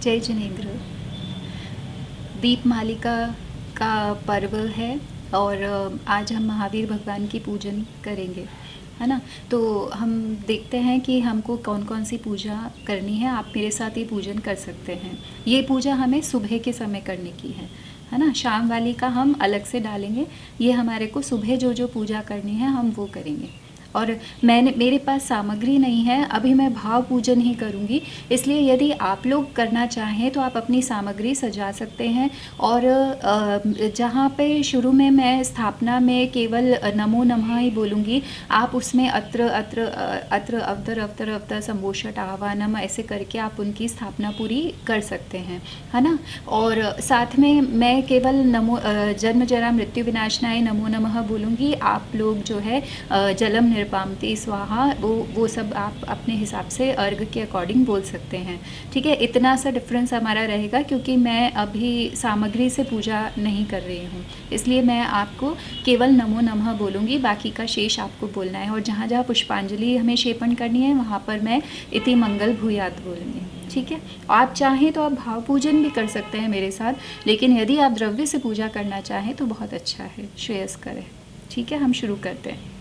जय जिनेंद्र। दीपमालिका का पर्व है और आज हम महावीर भगवान की पूजन करेंगे, है ना। तो हम देखते हैं कि हमको कौन कौन सी पूजा करनी है। आप मेरे साथ ये पूजन कर सकते हैं। ये पूजा हमें सुबह के समय करने की है ना। शाम वाली का हम अलग से डालेंगे। ये हमारे को सुबह जो जो पूजा करनी है हम वो करेंगे। और मेरे पास सामग्री नहीं है, अभी मैं भाव पूजन ही करूँगी। इसलिए यदि आप लोग करना चाहें तो आप अपनी सामग्री सजा सकते हैं। और जहाँ पे शुरू में मैं स्थापना में केवल नमो नमः ही बोलूँगी, आप उसमें अत्र अत्र अत्र अवतर अवतर अवतर संभोषट आह्वानम ऐसे करके आप उनकी स्थापना पूरी कर सकते हैं, है ना। और साथ में मैं केवल नमो जन्म जरा मृत्यु विनाशनाय नमो नमः बोलूँगी। आप लोग जो है जलम पामती स्वाहा वो सब आप अपने हिसाब से अर्घ के अकॉर्डिंग बोल सकते हैं। ठीक है, इतना सा डिफरेंस हमारा रहेगा क्योंकि मैं अभी सामग्री से पूजा नहीं कर रही हूँ, इसलिए मैं आपको केवल नमो नमः बोलूँगी, बाकी का शेष आपको बोलना है। और जहाँ जहाँ पुष्पांजलि हमें क्षेपण करनी है वहाँ पर मैं इति मंगल भूयात बोलूँगी। ठीक है, आप चाहें तो आप भाव पूजन भी कर सकते हैं मेरे साथ, लेकिन यदि आप द्रव्य से पूजा करना चाहें तो बहुत अच्छा है, श्रेयस्कर है। ठीक है, हम शुरू करते हैं।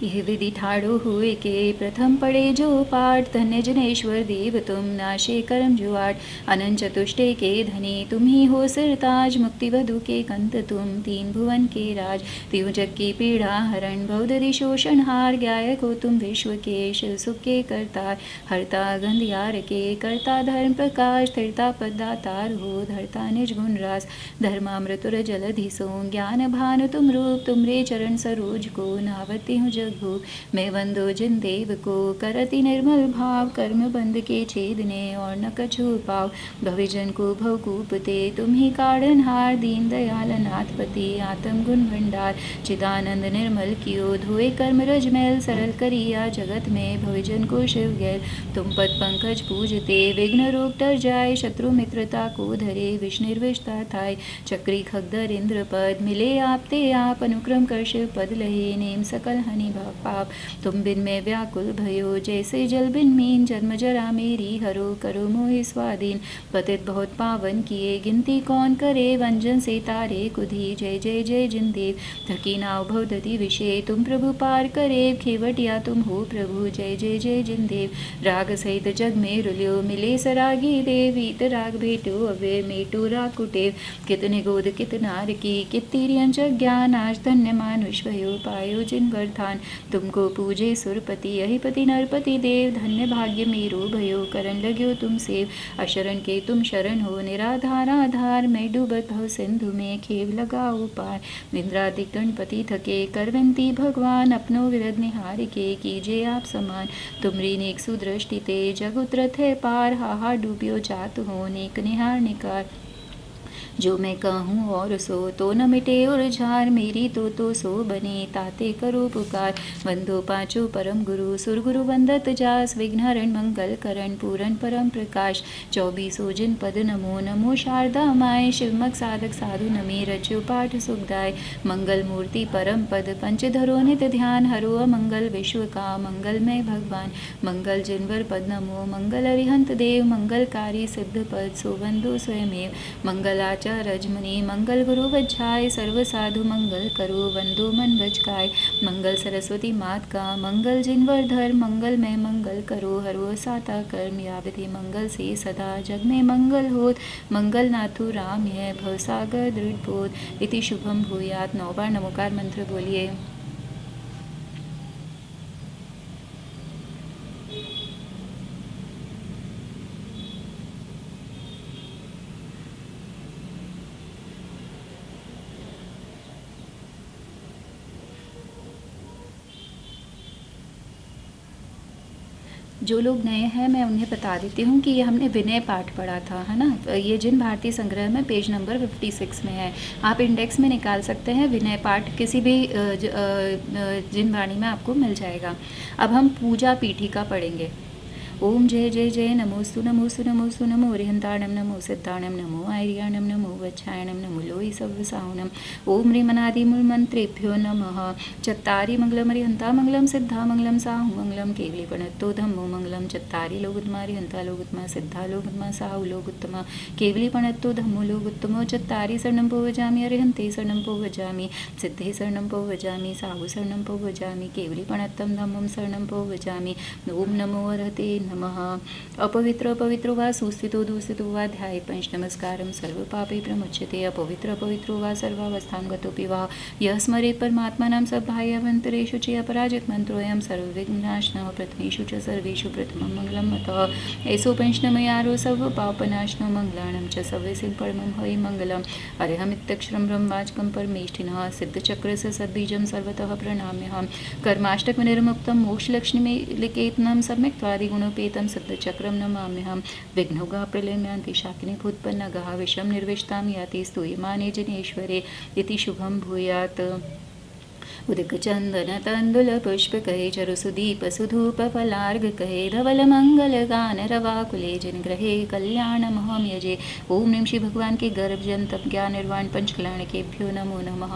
यह विधि ठाड़ो हुए के प्रथम पढ़े जो पाठ, धन्य जनेश्वर देव तुम नाशे कर्म जुआट। अनंत चतुष्टय के धनी तुम ही हो सिरताज, मुक्ति वधु के कंत तुम तीन भुवन के राज। त्रिभुजग की पीड़ा हरण भवदरि शोषण हार, ज्ञाय को तुम विश्व के शिव सुख के करतार। हरता गंधियार के करता धर्म प्रकाश, स्थिरता पदातार हो धरता निज गुण रास। धर्मामृतुर जलधि सो ज्ञान भानु तुम रूप, तुमरे चरण सरोज को नावती हूँ जग भूप। मैं वंदो जिन देव को करति निर्मल भाव, कर्म बंध के छेदने और न कछु पाव। भविजन को भवकूपते तुम ही काढ़न हार, दीन दयाल नाथपति आत्म गुण भंडार। चिदानंद निर्मल कियो धोए कर्म रज मैल, सरल करिया जगत में भविजन को शिव गैल। तुम पद पंकज पूजते विघ्न रोग टर जाय, शत्रु मित्रता को धरे विष निर्विषता थाय। चक्री खगदर इंद्र पद मिले आपते आप, अनुक्रम कर शिव पद लहे नेम सकल हनि पाप। तुम बिन में व्याकुल भयो जैसे जल बिन मीन, जन्म जरा मेरी हरो करो मोहि स्वाधीन। पतित बहुत पावन किए गिनती कौन करे, वंजन से तारे कुधी जय जय जय जिनदेव। थकी नाव भवदति विषय तुम प्रभु पार करे, खेवटिया तुम हो प्रभु जय जय जय जिनदेव। राग सहित जग में रुल्यो मिले सरागी देव, इत राग भेटो अव्यय मेटो राग कुटेव। कितने गोद कित नार की कित्तिरियंच ज्ञान, आज धन्य मानुष भयो पायो जिन वरदान। तुमको पूजे सुरपति यही पति नरपति देव, धन्य भाग्य मेरो भयो करन लग्यो तुम सेव। अशरण के तुम शरण हो निराधार आधार, मैं डूबत भव सिंधु में खेव लगाओ पार। इंद्रादि गणपति थके करवंती भगवान, अपनो विरद निहार के कीजे आप समान। तुमरी नेक सुदृष्टि ते जग उतरत है पार, हाहा डूबियो जात हो नेक निहार निकार। जो मैं कहूँ और सो तो न मिटे उर्झार, मेरी तो सो बने ताते करो पुकार। वंदो पाँचों परम गुरु सुर गुरु वंदत जास, विघ्नहरण मंगल करण पूरन परम प्रकाश। 24 जिन पद नमो नमो शारदा माय, शिवमग साधक साधु नमी रचो पाठ सुखदाय। मंगल मूर्ति परम पद पंचधरो नित ध्यान, हरो अमंगल विश्व का मंगलमय भगवान। मंगल जिनवर पद नमो मंगल अरिहंत देव, मंगलकारी सिद्ध पद सो वंदो स्वयमेव। मंगला रजमनी मंगल गुरु वज्जाय, सर्व साधु मंगल करो वंदो मन वजकाय। मंगल सरस्वती मात का मंगल जिनवर धर, मंगल में मंगल करो हरो साता कर्म। यावति मंगल से सदा जग में मंगल होत, मंगल नाथु राम है भवसागर दृढ़ बोध। इति शुभम भूयात। 9 बार नमोकार मंत्र बोलिए। जो लोग नए हैं मैं उन्हें बता देती हूँ कि ये हमने विनय पाठ पढ़ा था, है ना। ये जिन भारतीय संग्रह में पेज नंबर 56 में है, आप इंडेक्स में निकाल सकते हैं। विनय पाठ किसी भी जिन वाणी में आपको मिल जाएगा। अब हम पूजा पीठिका पढ़ेंगे। ओम जय जय जय नमोस्तु नमोस्तु नमोस्तु नमो रिहंताणं नमो सिद्धाणं नमो आर्याणं नमो वच्छायणं नमो लोहि सव्वसावनं ओम ह्रीमनादिमूलमन्त्रेभ्यो नमः चत्तारि मंगलमरिहंता मंगलम सिद्धा मंगलम साहु मंगलम केवली प्रणतो धम्मो मंगलम चत्तारि लोगुत्तमा रिहंता लोगुत्तमा सिद्धा लोगुत्तमा साहु लोगुत्तमा केवली प्रणतो धम्मो लोगुत्तमो चत्तारि शरणं भजामि अरिहन्ते शरणं भजामि सिद्धे शरणं भजामि साहु शरणं भजामि केवली प्रणतं धम्मं शरणं भजामि ओम नमो अरहते नमः अपवित्र पवित्रो वा सुस्थितो दुस्थितो वा ध्याये पंच नमस्कारं सर्व पापे प्रमुच्यते अपवित्र पवित्रो वा सर्वावस्थां गतोऽपि वा यः स्मरेत् परमात्मानं सभायावन्तरेषु च अपराजित मंत्रोऽयं सर्वविघ्नाशनः प्रथमेषु च सर्वेषु प्रथमं मंगलं मतः ऐसो पंचनमयारो सर्वपापनाशनो मंगलानं च सव्यसिद्ध परमं हरि मंगलम् अरहमित्यक्षरं ब्रह्माच्कं परमेष्ठिनः सिद्धचक्रस्य सद्बीजं सर्वतः प्रणम्यहं कर्माष्टकनिर्मुक्तं मोक्षलक्ष्मीलिकेतनं सम्यक्त्वादिगुणोपेतं सिद्धचक्रं नमाम्यहं विघ्नौघा प्रलयम्यान्ति शाकिनी भूतपन्नगः विषं निर्विष्टां याति स्तूयमाने जनेश्वरे इति शुभं भूयात् उदिक चंदन तंदुल पुष्प कहे चरुसुदीप सुधूप फलार्घ कहे धवल मंगल गान रवाकुले जन ग्रहे कल्याण महम यजे ओम निम श्री भगवान के गर्भ जन तप ज्ञान निर्वाण पंचकल्याण केभ्यो नमो नमः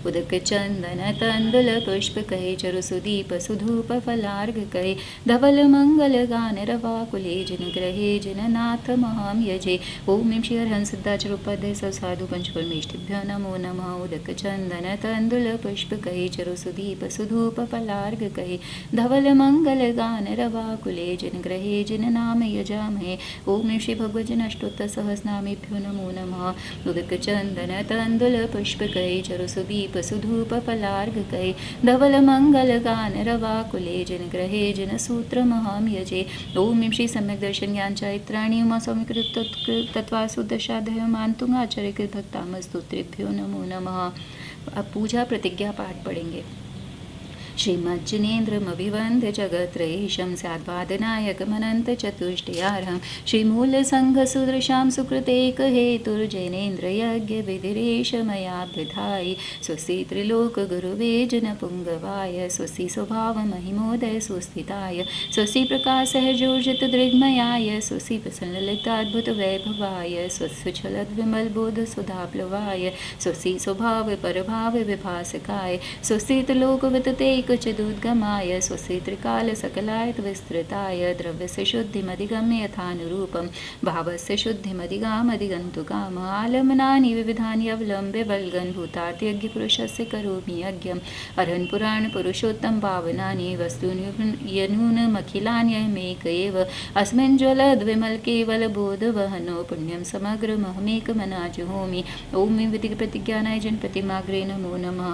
उदिक चंदन तंदुल पुष्प कहे चरुसुदीप सुधूप फलार्घ कहे धवल मंगल गान रवाकुले जन ग्रहे जननाथ महम यजे ओम निम श्री हरहंस सिद्धाचरोपाध्याय साधु पंचपरमेष्ठिभ्यो नमो नमः उदक चंदन तंदुल पुष्प कहे चरुसुदीप सुधूप फलार्घ कहे धवल मंगल गान रवाकुले जन ग्रहे जन नाम यजामहे ओम श्री भगवजन अष्टोत्तर सहस्रनामेभ्यो नमो नमः उदक चंदन तंदुल पुष्प कहे चरुसुदीप सुधूप फलार्घ कहे धवल मंगल गान रवाकुले जन ग्रहे जन सूत्र महम यजे ओम श्री सम्यक दर्शन ज्ञान चैत्राणी उमा स्वामी कृत तत्वासु दशाध्याय मानतुंगाचार्य भक्तामस्तोत्रेभ्यो नमो नमः। अब पूजा प्रतिज्ञा पाठ पढ़ेंगे। श्रीमज्जनेन्द्रमभिवन्द्य जगत्रयीशं स्याद्वादनायकमनन्त चतुष्टयार्हं श्रीमूलसङ्घसुदृशां सुकृतेकहेतुर्जैनेन्द्र यज्ञविधिरेश मया विधायि स्वस्ति त्रिलोकगुरुवे जनपुङ्गवाय स्वस्ति स्वभावमहिमोदय सुस्थिताय स्वस्ति प्रकाशसहजोर्जितदृग्मयाय स्वस्ति प्रसन्नलिताद्भुतवैभवाय स्वस्वच्छलद्विमलबोधसुधाप्लवाय स्वस्ति स्वभावपरभावविभासकाय स्वस्ति त्रिलोकवितते कुचदुद्गमाय स्वस्ति त्रिकाल सकलाय विस्तृताय द्रव्यस्य शुद्धिमधिगम्य यथानुरूपं भावस्य शुद्धिमधिगामधिगन्तुकाम आलम्बनानि विविधानि अवलम्ब्य वल्गन् भूतार्थयज्ञ पुरुषस्य करोमि यज्ञम् अर्हन् पुराण पुरुषोत्तम पावनानि वस्तूनि यनूनमखिलान्यमेक एव अस्मिन् ज्वलद्विमल केवल बोधवहनो पुण्यं समग्रमहमेकमनाजुहोमि ओम विधिक प्रतिज्ञानाय जनप्रतिमाग्रे नमो नमः।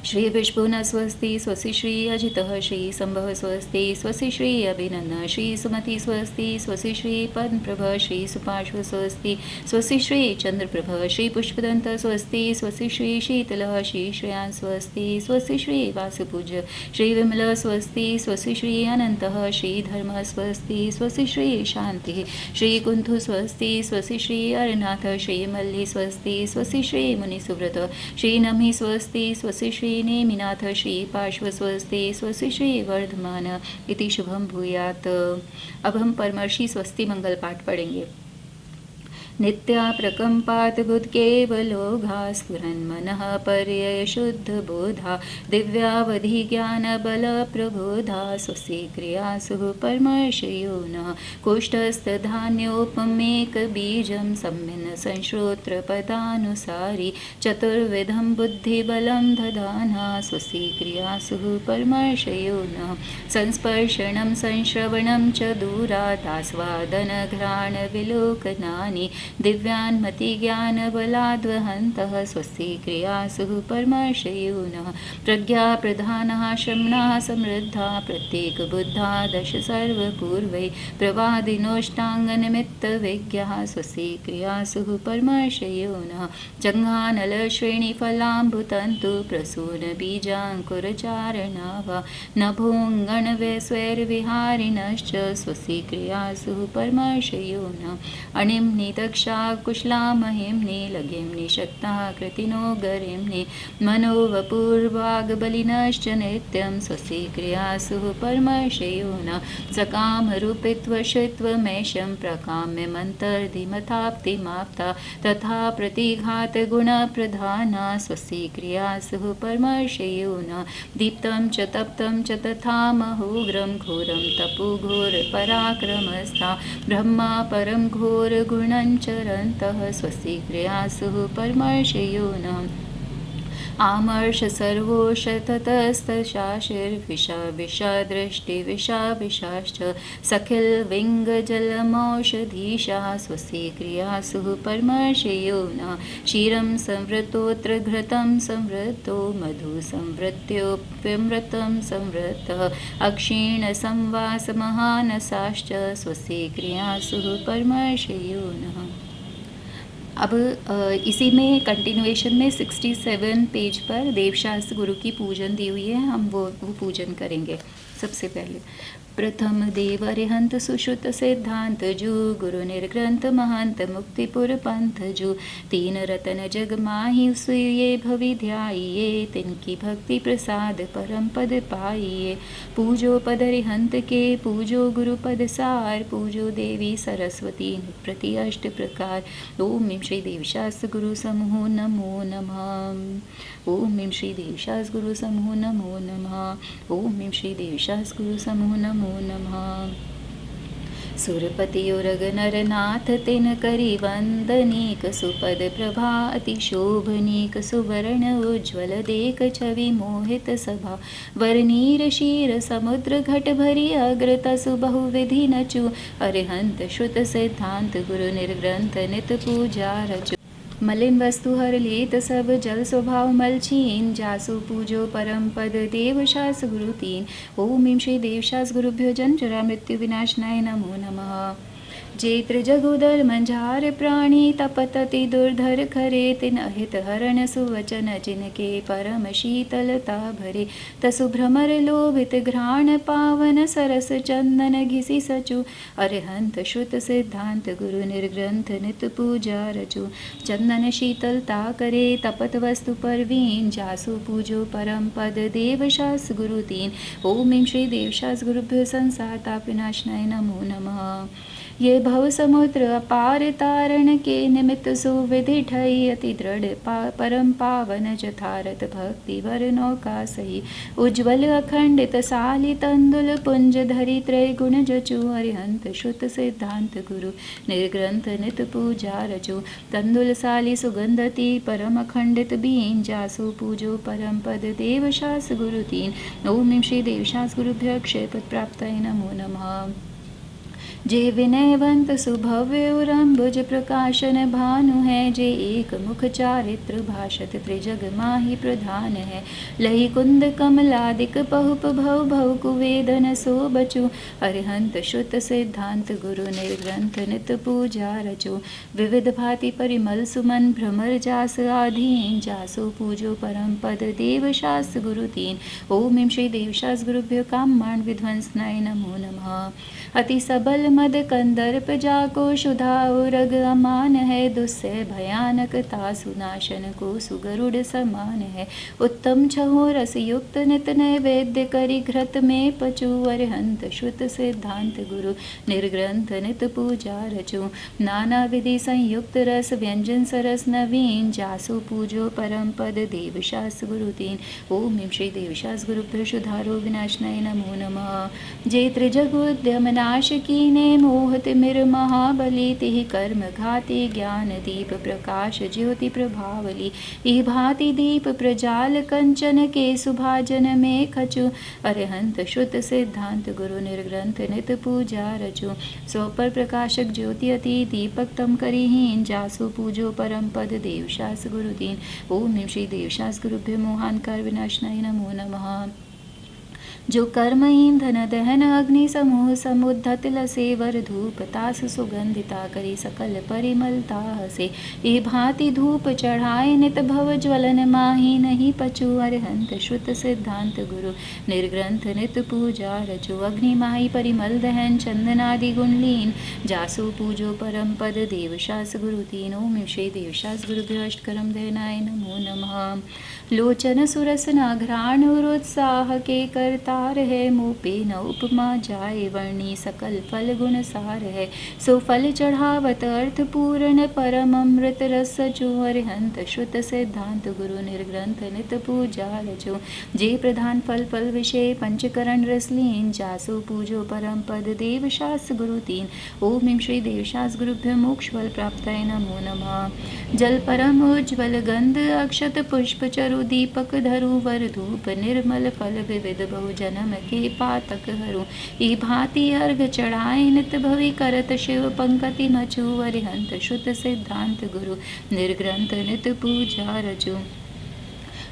श्री विष्णुना स्वस्ति स्वस्ति श्री अजितः श्री संभव स्वस्ति स्वस्ति श्री अभिनंदन श्री सुमति स्वस्ति स्वस्ति श्री पद्मप्रभ श्री सुपार्श्व स्वस्ति स्वस्ति श्री चंद्रप्रभ श्री पुष्पदंत स्वस्ति स्वस्ति श्री शीतलः श्री श्रेयान् स्वस्ति स्वस्ति श्री वासुपूज श्री विमल स्वस्ति स्वस्ति श्री अनंतः श्री धर्म स्वस्ति स्वस्ति श्री शांति श्री कुंथु स्वस्ति स्वस्ति श्री अरनाथ श्री मल्ली स्वस्ति स्वस्ति श्री मुनिसुव्रत श्री नमि स्वस्ति स्वस्ति श्री नेमिनाथ श्री पार्श्व स्वस्ति स्वस्ति श्री वर्धमान इति शुभम भूयात्। अब हम परमर्षि स्वस्ति मंगल पाठ पढ़ेंगे। नित्या प्रकंपात बुद्केवलोघा स्फुरन्मनः पर्यय शुद्ध बोधा दिव्यावधि ज्ञान बल प्रबोधा स्वस्ति क्रियासु परमर्षयोनः कोष्ठस्थधान्योपमेक बीजं सम्मिन्न संश्रोत्र पदानुसारी चतुर्विधं बुद्धिबलं दधाना स्वस्ति क्रियासु परमर्षयोनः संस्पर्शनं संश्रवणं च दूरादास्वादनघ्राणविलोकनानि दिव्यान्मतिज्ञानबलाद्वहन्तः स्वस्ति क्रियासु परमर्षयोनः प्रज्ञाप्रधानः श्रमणाः समृद्धा प्रत्येकबुद्धा दश सर्वपूर्वै प्रवादिनोष्टाङ्गनिमित्तविज्ञः स्वस्ति क्रियासु परमर्षयोनः जङ्घानलश्रेणीफलाम्बुतन्तु प्रसूनबीजाङ्कुरचारणा वा नभोऽङ्गणवैस्वैर्विहारिणश्च स्वस्ति क्रियासु परमर्षयोनः अणिम्नित रक्षा कुशलामहिम्ने लघिम्ने शक्तः कृतिनो गरिम्ने मनो वपुर्वाग्बलिनश्च नित्यं स्वस्ति क्रियासु परमर्षयो न सकामरूपित्वश्रित्वमेषं प्रकाम्य मन्तर्धिमथाप्तिमाप्ता तथा प्रतिघातगुणप्रधाना स्वस्ति क्रियासु परमर्षयो न दीप्तं च तप्तं च तथा महोग्रं घोरं तपोघोरपराक्रमस्था ब्रह्मा परं घोरगुणञ्चरन्तः स्वस्ति क्रियासु परमर्षयो न आमर्ष सर्वोष ततस्तशाशिर्विषा विषादृष्टिविषा विषाश्च सखिल विङ्गजलमौषधीशाः स्वस्ति क्रियासु परमर्षयो न क्षीरं संवृतोऽत्र घृतं संवृतो मधु संवृत्योऽप्यमृतं संवृतः अक्षीणसंवासमहानसाश्च स्वस्ति क्रियासु परमर्षयो नः। अब इसी में कंटिन्यूएशन में 67 पेज पर देवशास्त्र गुरु की पूजन दी हुई है, हम वो पूजन करेंगे। सबसे पहले प्रथम देव अरिहंत सुश्रुत सिद्धांत जू गुरु निर्ग्रंथ महंत मुक्तिपुर पंथ जू तीन रतन जग माही सुये भवि ध्याइये तिनकी भक्ति प्रसाद परम पद पाइये पूजो पद अरिहंत के पूजो गुरु पद सार पूजो देवी सरस्वती प्रति अष्ट प्रकार। ओम ह्रीं श्री देवशास्त्र गुरु समूह नमो नमः। ओम ह्रीं श्री देवशास्त्र गुरु समूह नमो नमः। ओम ह्रीं श्री देवशास्त्र गुरु समूह नमो नमः। सुरपति उरग नरनाथ तिन करी वंदनीक सुपद प्रभा अति शोभनीक सुवर्ण उज्ज्वल देख छवि मोहित सभा वरनीर शीर समुद्र घट भरी अग्रतसु बहुविधि नचु अरिहंत श्रुत सिद्धांत गुरु निर्ग्रंथ नित पूजा रचु मलिन वस्तु हर लेत सब जल स्वभाव मलछीन जासु पूजो परम पद देवशास गुरु तीन। ओम ह्रीं श्री देवशास गुरुभ्यो जन्म जरा मृत्यु विनाशनाय नमो नमः। जेत्र जगुदर मंझार प्राणी तपतति दुर्धर खरे तिन अहित हरण सुवचन जिनके परम शीतलता भरे तसु भ्रमर लोभित घ्राण पावन सरस चंदन घिसी सचु अरिहंत श्रुत सिद्धांत गुरु निर्ग्रंथ नित पूजा रचु चंदन शीतलता करे तपत वस्तु परवीन जासु पूजो परम पद देवशास गुरु तीन। ओम ह्रीं श्री देवशास गुरुभ्यो संसार ताप विनाशनाय नमो नमः। ये भव समुद्र अपार तारण के निमित्त सुविधि ठई अति दृढ़ परम पावन जथारथ भक्ति वर नौका सही उज्ज्वल अखंडित साली तंदुल पुंज धरि त्रय गुण जचु अरिहंत श्रुत सिद्धांत गुरु निर्ग्रंथ नित पूजा रचु तंदुल साली सुगंधति परम अखंडित बीन जासु पूजो परम पद देवशास गुरु तीन। ओम ह्रीं श्री देवशास गुरुभ्यो अक्षय पद प्राप्ताय नमो नमः। जे विनयवंत सुभव्य उरंबुज प्रकाशन भानु है जे एक मुख चारित्र भाषत त्रिजग माहि प्रधान है लही कुंद कमलादिक पहुप भव भव कुवेदन सो बचु अरिहंत श्रुत सिद्धांत गुरु निर्ग्रंथ नित पूजा रचु विविध भांति परिमल सुमन भ्रमर जास आधीन जासो पूजो परम पद देवशास गुरु तीन। ओम ह्रीं श्री देवशास गुरुभ्यो कामान् विध्वंसनाय नमो नमः। अति सबल मद कंदर्प जाको शुधा उरग अमान है दुस्सह भयानकता सुनाशन को सुगरुड़ समान है उत्तम छहो रस युक्त नित नैवेद्य करी घृत में पचु अरिहंत श्रुत सिद्धांत गुरु निर्ग्रंथ नित पूजा रचु नाना विधि संयुक्त रस व्यंजन सरस नवीन जासु पूजो परम पद देवशास गुरु तीन। ओम ह्रीं श्री देवशास गुरुभ्यो शुधारो विनाशनाय नमो नमः। जे त्रिजगोद्यम नाश कीने मोहत मिर महाबली तिहि कर्म घाति ज्ञान दीप प्रकाश ज्योति प्रभावली इह भांति दीप प्रजाल कंचन के सुभाजन में खचु अरिहंत श्रुत सिद्धांत गुरु निर्ग्रंथ नित पूजा रचु सो पर प्रकाशक ज्योति अति दीपक तम करिहीन जासु पूजो परम पद देवशास गुरु तीन। ओम ह्रीं श्री देवशास गुरुभ्यो मोहानकार विनाशनाय नमो नमः। जो कर्म ईंधन दहन अग्नि समूह समुद्धत लसे वर धूप तास सुगंधिता करी सकल परिमलता हसे। ए भांति धूप चढ़ाए नित भव ज्वलन माही नहीं पचु अरहंत श्रुत सिद्धांत गुरु निर्ग्रंथ नित पूजा रचो। अग्नि माही परिमल दहन चंदनादि गुणलीन जासु पूजो परम पद देवशास गुरु तीन। ओम श्री देवशास गुरुभ्यो अष्टकरम दहनाय नमो नमः। लोचन सुरस नाघ्राण उत्साह के करतार है मुँह न उपमा जाए वर्णी सकल फल गुण सार है। सो फल चढ़ावत अर्थ पूर्ण परम अमृत रस जो अरहंत श्रुत सिद्धांत गुरु निर्ग्रंथ नित पूजा रचो। जे प्रधान फल फल विषय पंचकरण रसलीन जासो पूजो परम पद देवशास गुरु तीन। ओम श्री देवशास गुरुभ्यो मोक्ष फल प्राप्ताय नमो नमः। जल परम उज्ज्वल गंध अक्षत पुष्प चरु दीपक धरु वर धूप निर्मल फल विविध बहु जन्म के पातक हरु। ई भांति अर्घ चढ़ाए नित भवि करत शिव पंकति मचु अरिहंत श्रुत सिद्धांत गुरु निर्ग्रंथ नित पूजा रचु।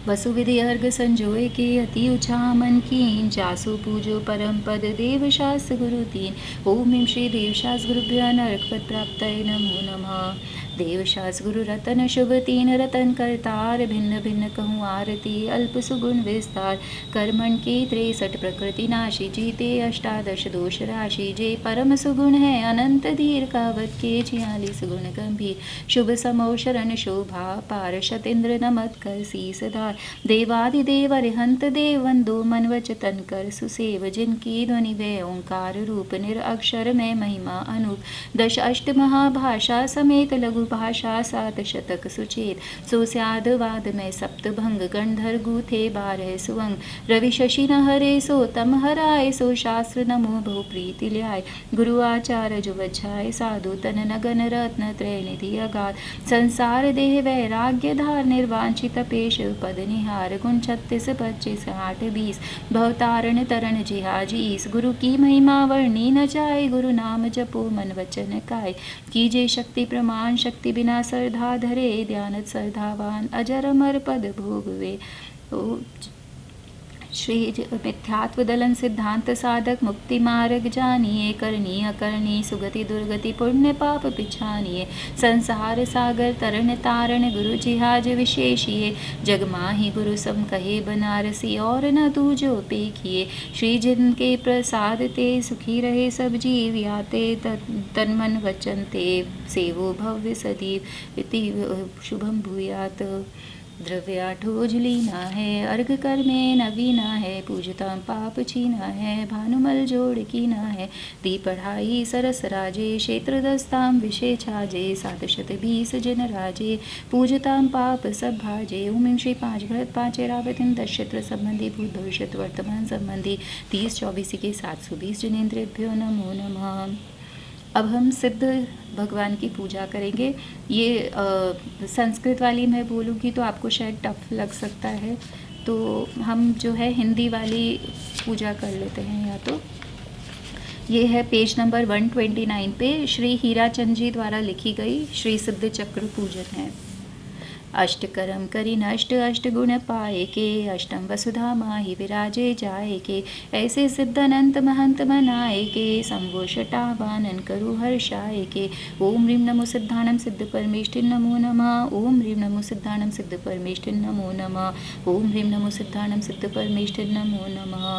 वसुविधि अर्घ संजोए के अति उछा मन कीन जासु पूजो परम पद देवशास गुरु तीन। ओम श्री देवशास गुरुभ्यो नरकपद प्राप्तये नमो नमः। देवशास गुरु रतन शुभ तीन रतन करतार भिन्न भिन्न कहूँ आरती अल्प सुगुण विस्तार। कर्मण के 63 प्रकृति नाशी जीते अष्टादश दोष राशि। जे परम सुगुण है अनंत दीर्घावत के 46 गुण गंभीर। शुभ समो शरण शोभा पार शतेन्द्र नमत कर सीसदार। देवादिदेव अरिहंत देव वंदो मन वच तन कर सुसेव। जिनकी ध्वनि वे ओंकार रूप निरअक्षर में महिमा अनूप। दश अष्ट महाभाषा समेत लघु भाषा 7 शतक सुचेत। सो स्याद वाद में सप्त भंग गणधर गूथे 12 सुवंग। रवि शशि न हरे सो तम हराय सो शास्त्र नमो बहु प्रीति ल्याय। गुरु आचार्य जो बछाए साधु तन नगन रत्न त्रय निधि अगाध। संसार देह वैराग्य धार निर्वांचित पेश पद निहार। गुण 36 25 8 20 भवतारण तरण जिहाजीस। गुरु की महिमा वर्णी न जाए गुरु नाम जपो मन वचन काय। कीजे शक्ति प्रमाण शक्ति बिना श्रद्धा धरे ध्यानत श्रद्धावान अजर अमर पद भोगवे। श्री मिथ्यात्व दलन सिद्धांत साधक मुक्ति मार्ग जानिए। करनी अकरणी सुगति दुर्गति पुण्य पाप पिछानिए। संसार सागर तरन तारण गुरु जिहाज विशेषिए। जग माही गुरु सम कहे बनारसी और न तू जो पेखिए। श्री जिन के प्रसाद ते सुखी रहे सब जीव याते तन मन वचन ते सेवो भव्य सदीव। इति शुभम भूयात। द्रव्याठो लीना है अर्घ कर में नवीना है। पूजता पाप छीना है भानुमल जोड़ कीना है। दी पढ़ाई सरस राजे क्षेत्र दस्ताम विषय छाजे। 720 जन राजे पूजताम पाप सब भाजे। ओम श्री 5 भरत 5 एरावत 10 क्षेत्र संबंधी भूत भविष्य वर्तमान संबंधी 30 24 के 720 जनेन्द्रेभ्यो नमो नमः। अब हम सिद्ध भगवान की पूजा करेंगे। ये संस्कृत वाली मैं बोलूँगी तो आपको शायद टफ लग सकता है, तो हम जो है हिंदी वाली पूजा कर लेते हैं। या तो ये है पेज नंबर 129 पे श्री हीराचंद जी द्वारा लिखी गई श्री सिद्ध चक्र पूजन है। अष्टकरम करी नष्ट अष्ट गुण पाए के। अष्टम वसुधा माही विराजे जाए के। ऐसे सिद्ध अनंत महंत मनाए के। संवोषटावानन करु हर्षाए के। ओम ह्रीं नमो सिद्धाणम सिद्ध परमेष्ठिन नमो नमः। ओम ह्रीं नमो सिद्धाणम सिद्ध परमेष्ठिन नमो नमः। ओम ह्रीं नमो सिद्धाणम सिद्ध परमेष्ठिन नमो नमः।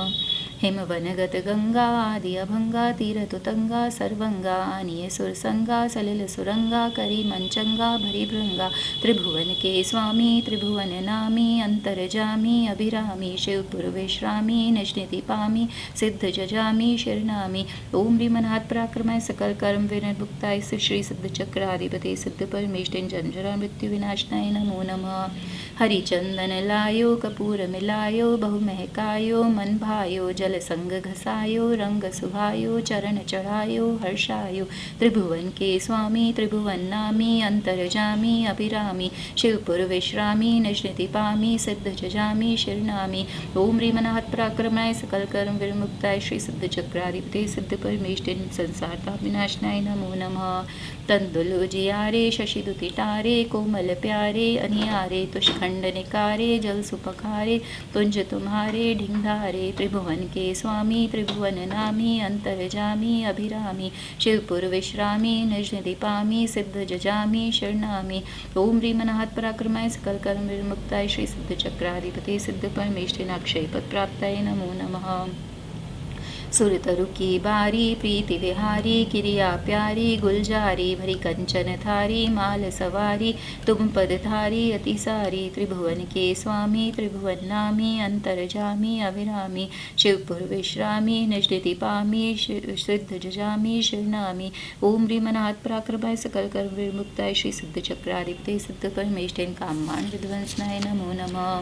हिमवनगत गंगा आदि अभंगा तीरतुतंगा सर्वंगा आनिय सुरसंगा सलिल सुरंगा करी मंचंगा भरी भृंगा। त्रिभुवन के स्वामी त्रिभुवन नामी अंतरजामी अभिरामी शिवपुर विश्रामी निष्णिति पामी सिद्ध जजामी शिरनामी। ओम ह्रीमनाथ पराक्रमाय सकल कर्म विनिर्मुक्ताय श्री सिद्ध चक्राधिपति सिद्ध परमेष्ठिन जन्मजरा मृत्यु विनाशनाय नमो नमः। हरिचंदन लायो कपूर मिलायो बहु महकायो मन भायो जल संग घसायो रंग सुहायो चरण चढ़ायो हर्षायो। त्रिभुवन के स्वामी त्रिभुवन नामी अंतरजामी अभिरामी शिवपुर विश्रामी निष्णिति पामी सिद्ध जजामी शिरनामी। ओम ह्रीमनाथ पराक्रमाय सकल कर्म विमुक्ताय श्री सिद्ध चक्राधिपति सिद्ध परमेष्ठिन संसार ताप विनाशनाय नमो नमः। तंदुल उजियारे शशि दुतिटारे कोमल प्यारे अनियारे तुषखंड निकारे जल सुपखारे तुंज तुम्हारे ढिंढारे त्रिभुवन के स्वामी त्रिभुवन नामी अंतरजामी अभिरामी शिवपुर विश्रामी निज निधि पामी सिद्ध जजामी शरणामी ओम ह्रीमनाथ पराक्रमाय सकल कर्म विमुक्ताय श्री सिद्ध चक्राधिपति सिद्ध परमेष्ठिन अक्षय पद प्राप्ताय नमो नमः। सुरतरु की बारी प्रीति विहारी किरिया प्यारी गुलजारी भरी कंचन थारी माल सवारी तुम पदधारी अति सारी त्रिभुवन के स्वामी त्रिभुवन नामी अंतरजामी अभिरामी शिवपुर विश्रामी निजनिधि पामी सिद्ध जजामी शरणामी ओम ह्रीमनाथ पराक्रमाय सकल कर्म विमुक्ताय श्री सिद्ध चक्राधिपति सिद्ध परमेष्ठिन कामान विध्वंसनाय नमो नमः।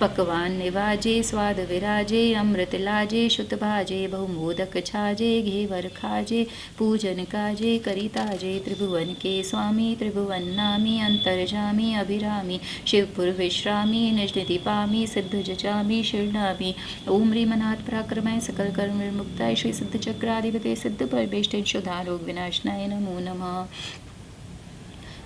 पकवान निवाजे स्वाद विराजे अमृत लाजे शुत भाजे बहुमोदक छाजे घेवर खाजे पूजन काजे करिताजे त्रिभुवन के स्वामी त्रिभुवन नामी अंतरजामी अभिरामी शिवपुर विश्रामी निजनिधि पामी सिद्ध जजामी शरणामी ओम ह्रीमनाथ पराक्रमाय सकल कर्म विमुक्ताय श्री सिद्ध चक्राधिपति सिद्ध परमेष्ठिन शुद्धालोक विनाशनाय नमो नमः।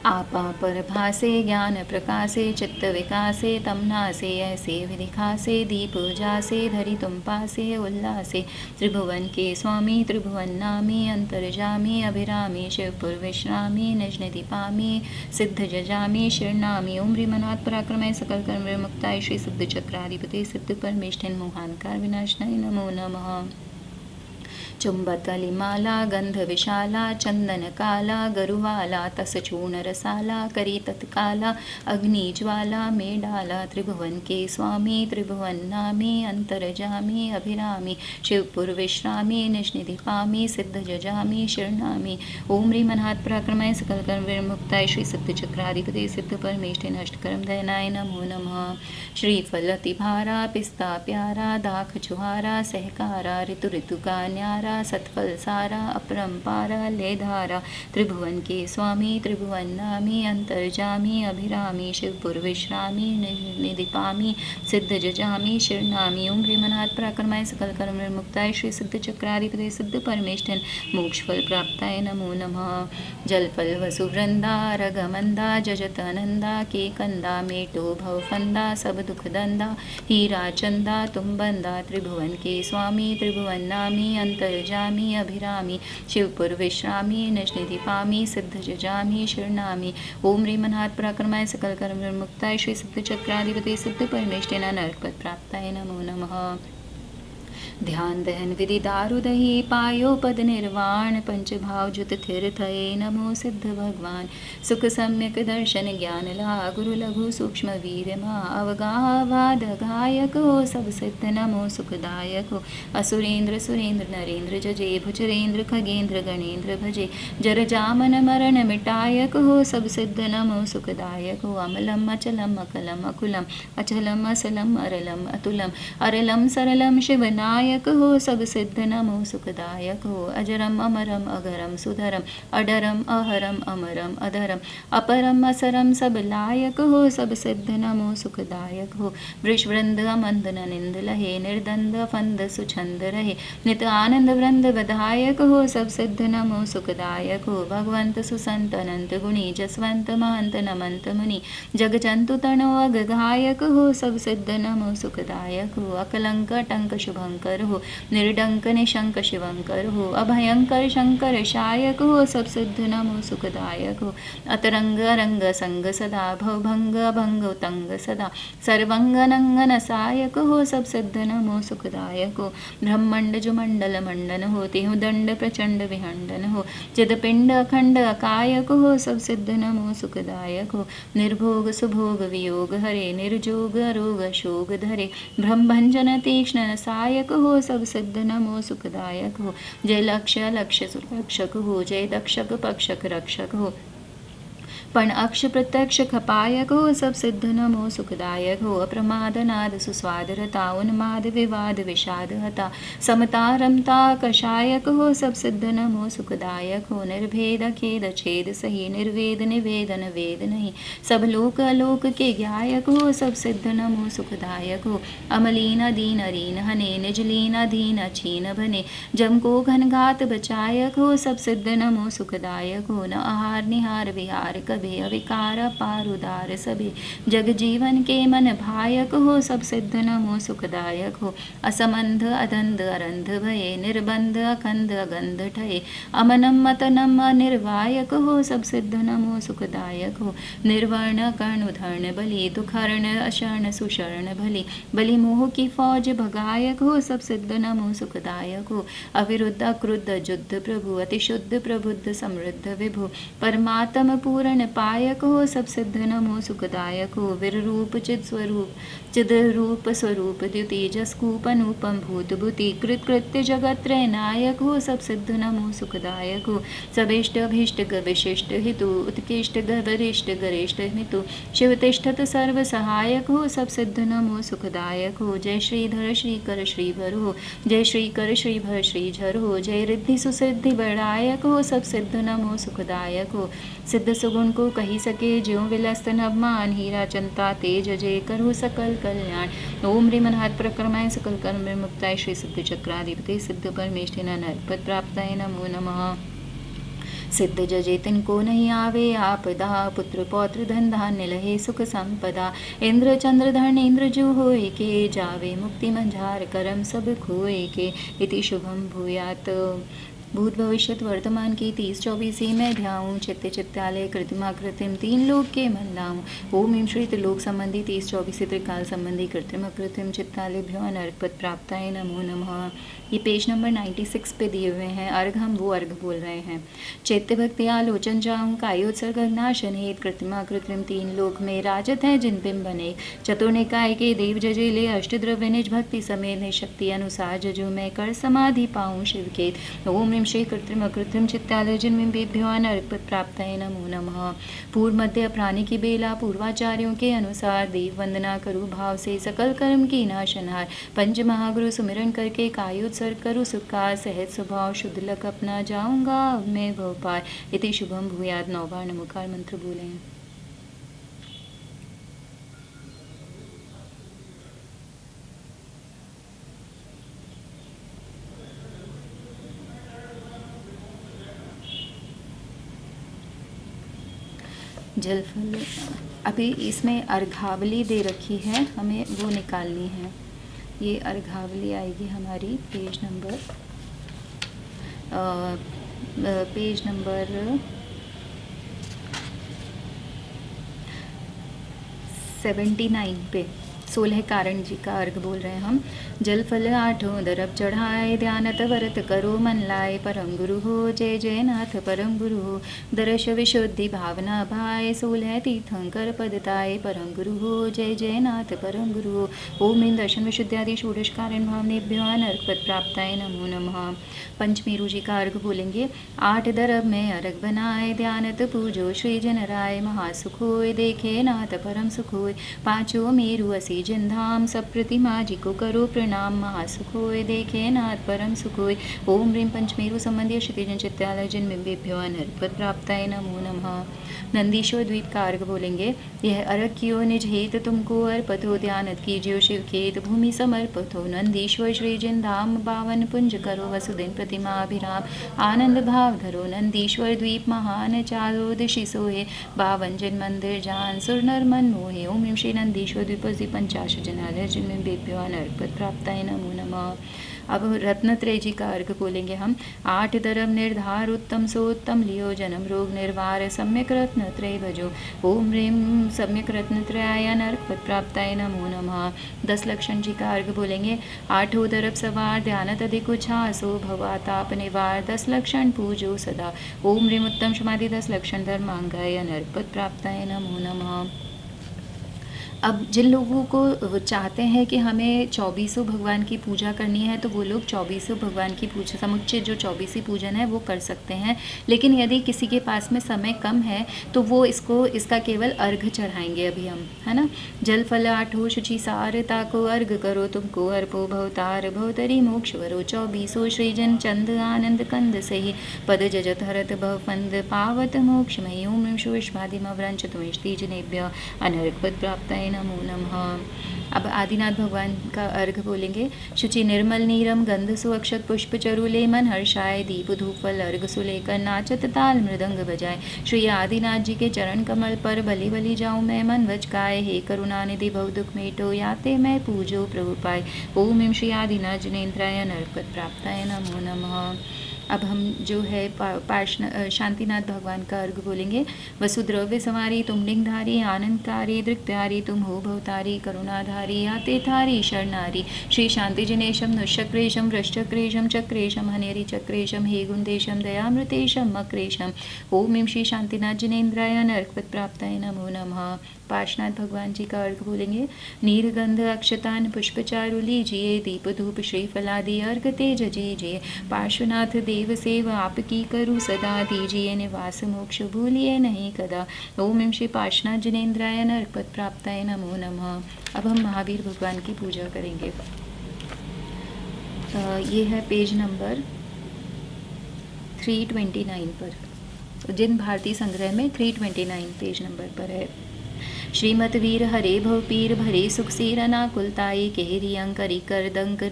आपा पर भासे ज्ञान प्रकाशे चित्त विकासे तमनासे ऐसे विदिखासे दीप जासे धरि तुम पासे उल्लासे त्रिभुवन के स्वामी त्रिभुवन नामी अंतरजामी अभिरामी शिवपुर विश्रामी निजनिधि पामी सिद्ध जजामी शरणामी ओम ह्रीमनाथ पराक्रमाय सकल कर्म विमुक्ताय श्री सिद्ध चक्राधिपति सिद्ध परमेष्ठिन मोहानकार विनाशनाय नमो नमः। चुंबतलिमाला गंध विशाला चंदन काला गरुवाला तसचूर्ण रसाला करी तत्काला अग्निज्वाला मेडाला त्रिभुवन के स्वामी त्रिभुवन नामी अंतरजामी अभिरामी शिवपुर विश्रामी निजनिधि पामी सिद्ध जजामी शरणामी ओम ह्रीमनाथ पराक्रमाय सकल कर्म विमुक्ताय श्री सिद्ध चक्राधिपति सिद्ध परमेष्ठिन अष्टकर्म दयनाय नमो नमः। श्रीफल अतिभारा पिस्ता प्यारा दाख चुहारा सहकारा ऋतु ऋतु का न्यारा सतफल सारा अपरंपारा लेधारा त्रिभुवन के स्वामी त्रिभुवन नामी अंतरजामी अभिरामी शिवपुर विश्रामी निधि पामी सिद्ध जजामी शरणामी ओम ह्रीमनाथ पराक्रमाय सकल कर्म विमुक्ताय श्री सिद्ध चक्राधिपति सिद्ध परमेष्ठिन मोक्षफल प्राप्ताय नमो नमः। जलफल वसुवृंदा रगमंदा जजत आनंदा के कंदा मेटो भवफंदा सब दुख दंदा हीरा चंदा तुम बंदा त्रिभुवन के स्वामी त्रिभुवन नामी अंतरजामी अभिरामी शिवपुर विश्रामी निजनिधि पामी सिद्ध जजामी शरणामी ओम ह्रीमनाथ पराक्रमाय सकल कर्म विमुक्ताय श्री सिद्ध चक्राधिपति सिद्ध परमेष्ठिन नरकपद प्राप्ताय नमो नमः। ध्यान दहन विधि दारु दही पायो पद निर्वाण पंच भाव जुत थिर थये नमो सिद्ध भगवान सुख सम्यक दर्शन ज्ञान ला गुरु लघु सूक्ष्म वीर मा अवगावाद घायक हो सब सिद्ध नमो सुखदायक हो असुरेंद्र सुरेंद्र नरेंद्र जजे भुजरेंद्र खगेंद्र गणेंद्र भजे जर जामन मरण मिटायक हो सब सिद्ध नमो सुखदायक हो अमलम अचलम अकलम अकुलम अचलम असलम अरलम अतुलम अरलम सरलम शिवनायक हो सब सिद्ध नमो सुखदायक हो अजरम अमरम अगरम सुधरम अडरम अहरम अमरम अधरम अपरम असरम सब लायक हो सब सिद्ध नमो सुखदायक हो वृषवृंद अमंद निंद लहे निर्दंद फंद सुछंद रहे नित आनंद वृंद विधायक हो सब सिद्ध नमो सुखदायक हो भगवंत सुसंत अनंत गुणी जसवंत महंत नमंत मुनि जग जंतु तनो अगघायक हो सब सिद्ध नमो सुखदायक हो अकलंक टंक शुभंकर हो निर्डंक निशंक शिवंकर हो अभयंकर शंकर शायक हो सब सिद्ध नमो सुखदायक हो अतरंग रंग संग सदा भवभंग भंग तंग सदा सर्वंग नंगन सायक हो सब सिद्ध नमो सुखदायक हो ब्रह्मंड जुमंडल मंडन हो तिहु दंड प्रचंड विहंडन हो चिद पिंड अखंड अकायक हो सब सिद्ध नमो सुखदायक हो निर्भोग सुभोग वियोग हरे निर्जोग रोग शोग धरे ब्रह्मभंजन तीक्ष्ण सायक हो सब सिद्ध नमो सुखदायक हो जय लक्ष्य लक्ष्य सुरक्षक हो जय दक्षक पक्षक रक्षक हो पण अक्ष प्रत्यक्ष खपायक हो, सब सिद्ध नमो सुखदायक हो। अप्रमाद नाद सुस्वाद रता, उन्माद विवाद विषाद हता, समता रमता कषायक हो, सब सिद्ध नमो सुखदायक हो। निर्भेद खेद छेद सही, निर्वेद निवेदन वेद नहीं, सब लोक अलोक के ज्ञायक हो, सब सिद्ध नमो सुखदायक हो। अमलीन दीन अरीन हने, निजलीन अधीन अछीन बने, जम को घनघात बचायक हो, सब सिद्ध नमो सुखदायक हो। न आहार निहार विहार कभे, अविकार अपार उदार सभे, जग जीवन के मन भायक हो, सब सिद्ध नमो सुखदायक हो। असमंध अधंध अरंध भये, निर्बंध अखंड अगंध ठये, अमनम मतनम अनिर्वायक हो, सब सिद्ध नमो सुखदायक हो। निर्वर्ण कर्ण उधर्ण बलि, दुखर्ण अशरण सुशरण भली, बलि मोह की फौज भगायक हो, सब सिद्ध नमो सुखदायक हो। अविरुद्ध अक्रुद्ध जुद्ध प्रभु, अति शुद्ध प्रबुद्ध समृद्ध विभु, परमात्म पूर्ण पायक हो, सब सिद्ध नमो सुखदायक हो। विरूप चिद स्वरूप चिद रूप स्वरूप द्युति, जसकूप अनुपम भूत भूति, कृत कृत्य जगत त्रय नायक हो, सब सिद्ध नमो सुखदायक हो। सबेष्ट अभीष्ट विशिष्ट हितु, उत्कृष्ट वरिष्ठ गरिष्ठ मितु, शिव तिष्ठत सर्व सहायक हो, सब सिद्ध नमो सुखदायक हो। जय श्रीधर श्रीकर श्रीभर हो, जय श्रीकर श्रीभर श्रीझर हो, जय रिद्धि सुसिद्धि बड़ायक हो, सब सिद्ध नमो सुखदायक हो। सिद्ध सुगुण को कही सके, ज्यों विलस्त नवमान, हीरा चंता तेज जय करो सकल कल्याण। ओम ह्रीमन्हात् प्रक्रमाय सकल कर्म विमुक्ताय, श्री सिद्ध चक्राधिपते सिद्ध परमेष्ठिन नरपद प्राप्ताय नमो नमः। सिद्ध जजे तिनको नहीं आवे आपदा, पुत्र पौत्र धन धान्य लहे सुख संपदा, इंद्र चंद्र धर्णेन्द्र जो होए के, जावे मुक्ति मंझार करम सब खोए के। इति शुभम भूयात। भूत भविष्यत वर्तमान की 30-24 मैं ध्याऊँ, चित्त चित्तालय कृत्रिमा कृत्रिम तीन लोक के मन लाऊँ। ओम ह्रीं श्री त्रिलोक संबंधी 30-24 त्रिकाल संबंधी कृत्रिम कृत्रिम चित्तालय भ्यो नरकपद प्राप्ताय नमो नमः। ये पेज नंबर 96 पे दिए हुए हैं। अर्घ हम वो अर्घ बोल रहे हैं। चैत्य भक्ति आलोचन जाऊँ, कायोत्सर्ग नाशन हेत, कृत्रिमा कृत्रिम तीन लोक में राजत है जिन बिंब बने। चतुर्निकाय के देव जजेले, अष्ट द्रव्य निज भक्ति समेत, निशक्ति अनुसार जजो मैं कर समाधि पाऊँ शिव के। ओम श्री कृत्रिम अकृत्रिम चित्तालय जिनबिंबेभ्यो नरकपद प्राप्ताय नमो नमः। पूर्व मध्य प्राणी की बेला, पूर्वाचार्यों के अनुसार देव वंदना करूँ भाव से, सकल कर्म की नाशनहार। पंच महागुरु सुमिरन करके कायोत्सर्ग करूँ सुख का, सहज स्वभाव शुद्ध लक अपना जाऊँगा मैं भोपाल। इति शुभम भूयाद। 9 बार नमोकार मंत्र बोलें। जलफल अभी इसमें अर्घावली दे रखी है, हमें वो निकालनी है। ये अर्घावली आएगी हमारी पेज नंबर 79 पे। 16 कारण जी का अर्घ बोल रहे हैं हम। जल फल 8 दरब चढ़ाए, ध्यानत व्रत करो मन लाए, परम गुरु हो जय जय नाथ परम गुरु हो। दर्श विशुद्धि भावना भाए, 16 तीर्थंकर पदताए, परम गुरु हो जय जय नाथ परम गुरु हो। ओम इन दर्शन विशुद्धि आदि षोडश कारण भावनेभ्यो नरकपद प्राप्ताय नमो नमः। पंचमेरु जी का अर्घ बोलेंगे। 8 दरब में अर्घ बनाए, ध्यानत पूजो श्री जन राय, महासुख होय देखे नाथ परम सुख होय। 5 मेरु असी जिन धाम, सब प्रतिमा जी को करो प्रणाम, महासुख होय देखे नाथ परम सुख होय। ओम ह्रीं पंचमेरु संबंधी क्षितिजन चित्तालय जिनबिंबेभ्यो नरकपद प्राप्ताय नमो नमः। नंदीश्वर द्वीप का अर्घ बोलेंगे। यह अर्घ कियो निज हेत तुमको अर्पित हो, ध्यानत कीजियो शिव खेत भूमि समर्पित हो। नंदीश्वर श्री जिन धाम, बावन पुंज करो वसुदिन प्रतिमा अभिराम, आनंद भाव धरो नंदीश्वर द्वीप महान, चारों दिशि सोहे, 52 जिन मंदिर जान, सुर नर मन मोहे। ओम ह्रीं श्री नंदीश्वर द्वीपसि 50 जनालय जिनबिंबेभ्यो नरकपद प्राप्ताय नमो नमः। अब रत्नत्रय जी का अर्घ बोलेंगे हम। 8 दरब निर्धार, उत्तम सोत्तम लियो, जन्म रोग निर्वार, सम्यक रत्नत्रय भजो। ओम ह्रीं सम्यक रत्नत्रयाय नरकपद प्राप्ताय नमो नमः। 10 लक्षण जी का अर्घ बोलेंगे। 8 दरब सवार, ध्यानत अधिक उछासो, भवाताप निवार, 10 लक्षण पूजो सदा। ओम ह्रीं उत्तम समाधि 10 लक्षण धर्मांगाय नरकपद प्राप्ताय नमो नमः। अब जिन लोगों को वो चाहते हैं कि हमें 24 भगवान की पूजा करनी है, तो वो लोग 24 भगवान की पूजा समुच्चय जो 24 पूजन है वो कर सकते हैं। लेकिन यदि किसी के पास में समय कम है तो वो इसका केवल अर्घ चढ़ाएंगे अभी हम, है ना। जल फल आठो शुचि सारता को अर्घ करो तुमको अर्पो भवतार भवतरी मोक्षवरो 24 सृजन चंद आनंद कंद सही पद जजत हरत भव फंद पावत मोक्षमयी ओम शिवष्मादिमव्रंच तुमिष्टि जनेभ्य अनर्घपद प्राप्त नमो नमः। अब आदिनाथ भगवान का अर्घ बोलेंगे। शुचि निर्मल नीरम गंध सुअक्षत पुष्प चरुले मन हर्षाय दीप धूप फल अर्घ सुलेकर नाचत ताल मृदंग बजाए। श्री आदिनाथ जी के चरण कमल पर बलि बलि जाऊँ मैं मन वचकाय हे करुणानिधि भव दुख मेटो याते मैं पूजो प्रभु पाए। ओम श्री आदिनाथ जिनेन्द्राय नरपद प्राप्ताय नमो नमः। अब हम जो है शांतिनाथ भगवान का अर्घ बोलेंगे। वसुद्रव्य संवारी तुम लिंगधारी आनंदकारी दृक् प्यारी तुम हो भवतारी करुणाधारी आते थारी शरणारी। श्री शांति जिनेशम नुष्चक्रेशम वृश्चक्रेशम चक्रेशम हनेरी चक्रेशम हे गुंदेशम दयामृतेशम मक्रेशम। ओम श्री शांतिनाथ जिनेन्द्राय नरकपद प्राप्ताय नमो नमः। पार्श्वनाथ भगवान जी का अर्घ बोलेंगे। नीरगंध अक्षतान पुष्पचारु लीजिए दीप धूप श्रीफलादि अर्घ तेज जीजिए। पार्श्वनाथ देव सेवा आपकी करूँ सदा दीजिए निवास मोक्ष भूलिए नहीं कदा। ओम श्री पार्श्वनाथ जिनेन्द्राय नरपद प्राप्ताय नमो नमः। अब हम महावीर भगवान की पूजा करेंगे। ये है पेज नंबर 329 पर, जिन भारतीय संग्रह में 329 पेज नंबर पर है। श्रीमत वीर हरे भव पीर भरे सुख सीरना कुलताई केहरी अंकरी कर दंक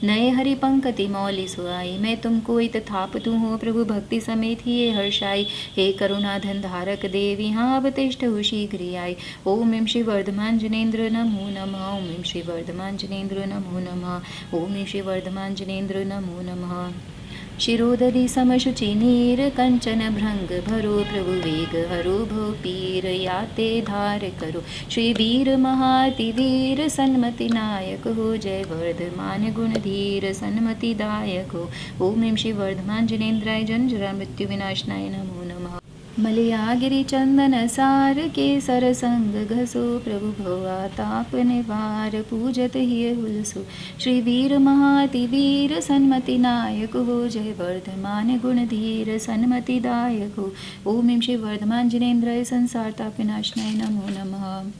नए हरि पंकति मौली सुआई। मैं तुमको इत थाप तू हो प्रभु भक्ति समेत ही हर्षाई। हे करुणा धन धारक देवी हाँ अवतिष्ठ हो शीघ्र आई। ओम श्री वर्धमान जिनेन्द्र नमो नमः। ओम श्री वर्धमान जिनेन्द्र नमो नमः। ओम श्री वर्धमान जिनेन्द्र नमो नमः। शिरोदधि समशुचि नीर कंचन भृंग भरो प्रभु वेग हरो भो पीर याते धार करो। श्री वीर महाति वीर सन्मति नायक हो जय वर्धमान गुण धीर सन्मति दायक हो। ओम श्री वर्धमान जिनेन्द्राय जन जरा मृत्यु विनाशनाय नमो नमः। मलयागिरि चंदन सार के सर संग घसो प्रभु भवा ताप निवार पूजत ही हुलसो। श्री वीर महाति वीर सन्मति नायक हो जय वर्धमान गुण धीर सन्मति दायक हो। ओम श्री वर्धमान जिनेन्द्राय संसार ताप विनाशनाय नमो नमः।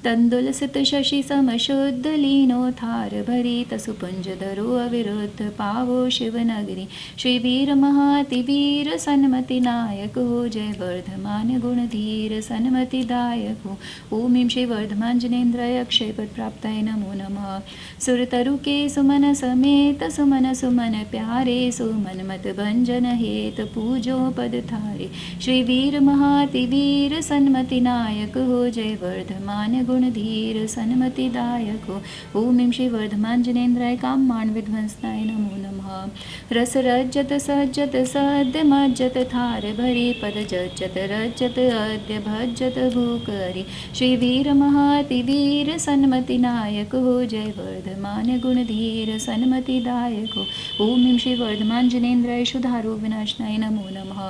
तंदुल सित शशि समशुद्ध लीनो थार भरी तसुपुंज धरो अविरुद्ध पावो शिव नगरी। श्री वीर महाति वीर सन्मति नायक हो जय वर्धमान गुण धीर सन्मति दायक हो। ओम श्री वर्धमान जिनेन्द्राय अक्षय पद प्राप्ताय नमो नमः। सुरतरु के सुमन समेत सुमन सुमन प्यारे सुमन मत भंजन हेत पूजो पद थारे। श्री वीर महाति वीर सन्मति नायक हो जय वर्धमान गुण धीर सन्मति दायक हो। ओम श्री वर्धमान जिनेन्द्राय काममान विध्वंसनाय नमो नमः। रस रज्जत सज्जत सद्य मज्जत थार भरी पद जज्जत रज्जत अद्य भज्जत भूकरी। श्री वीर महाति वीर सन्मति नायक हो जय वर्धमान गुण धीर सन्मति दायक हो। ओम श्री वर्धमान जिनेन्द्राय शुधारो विनाशनाय नमो नमः।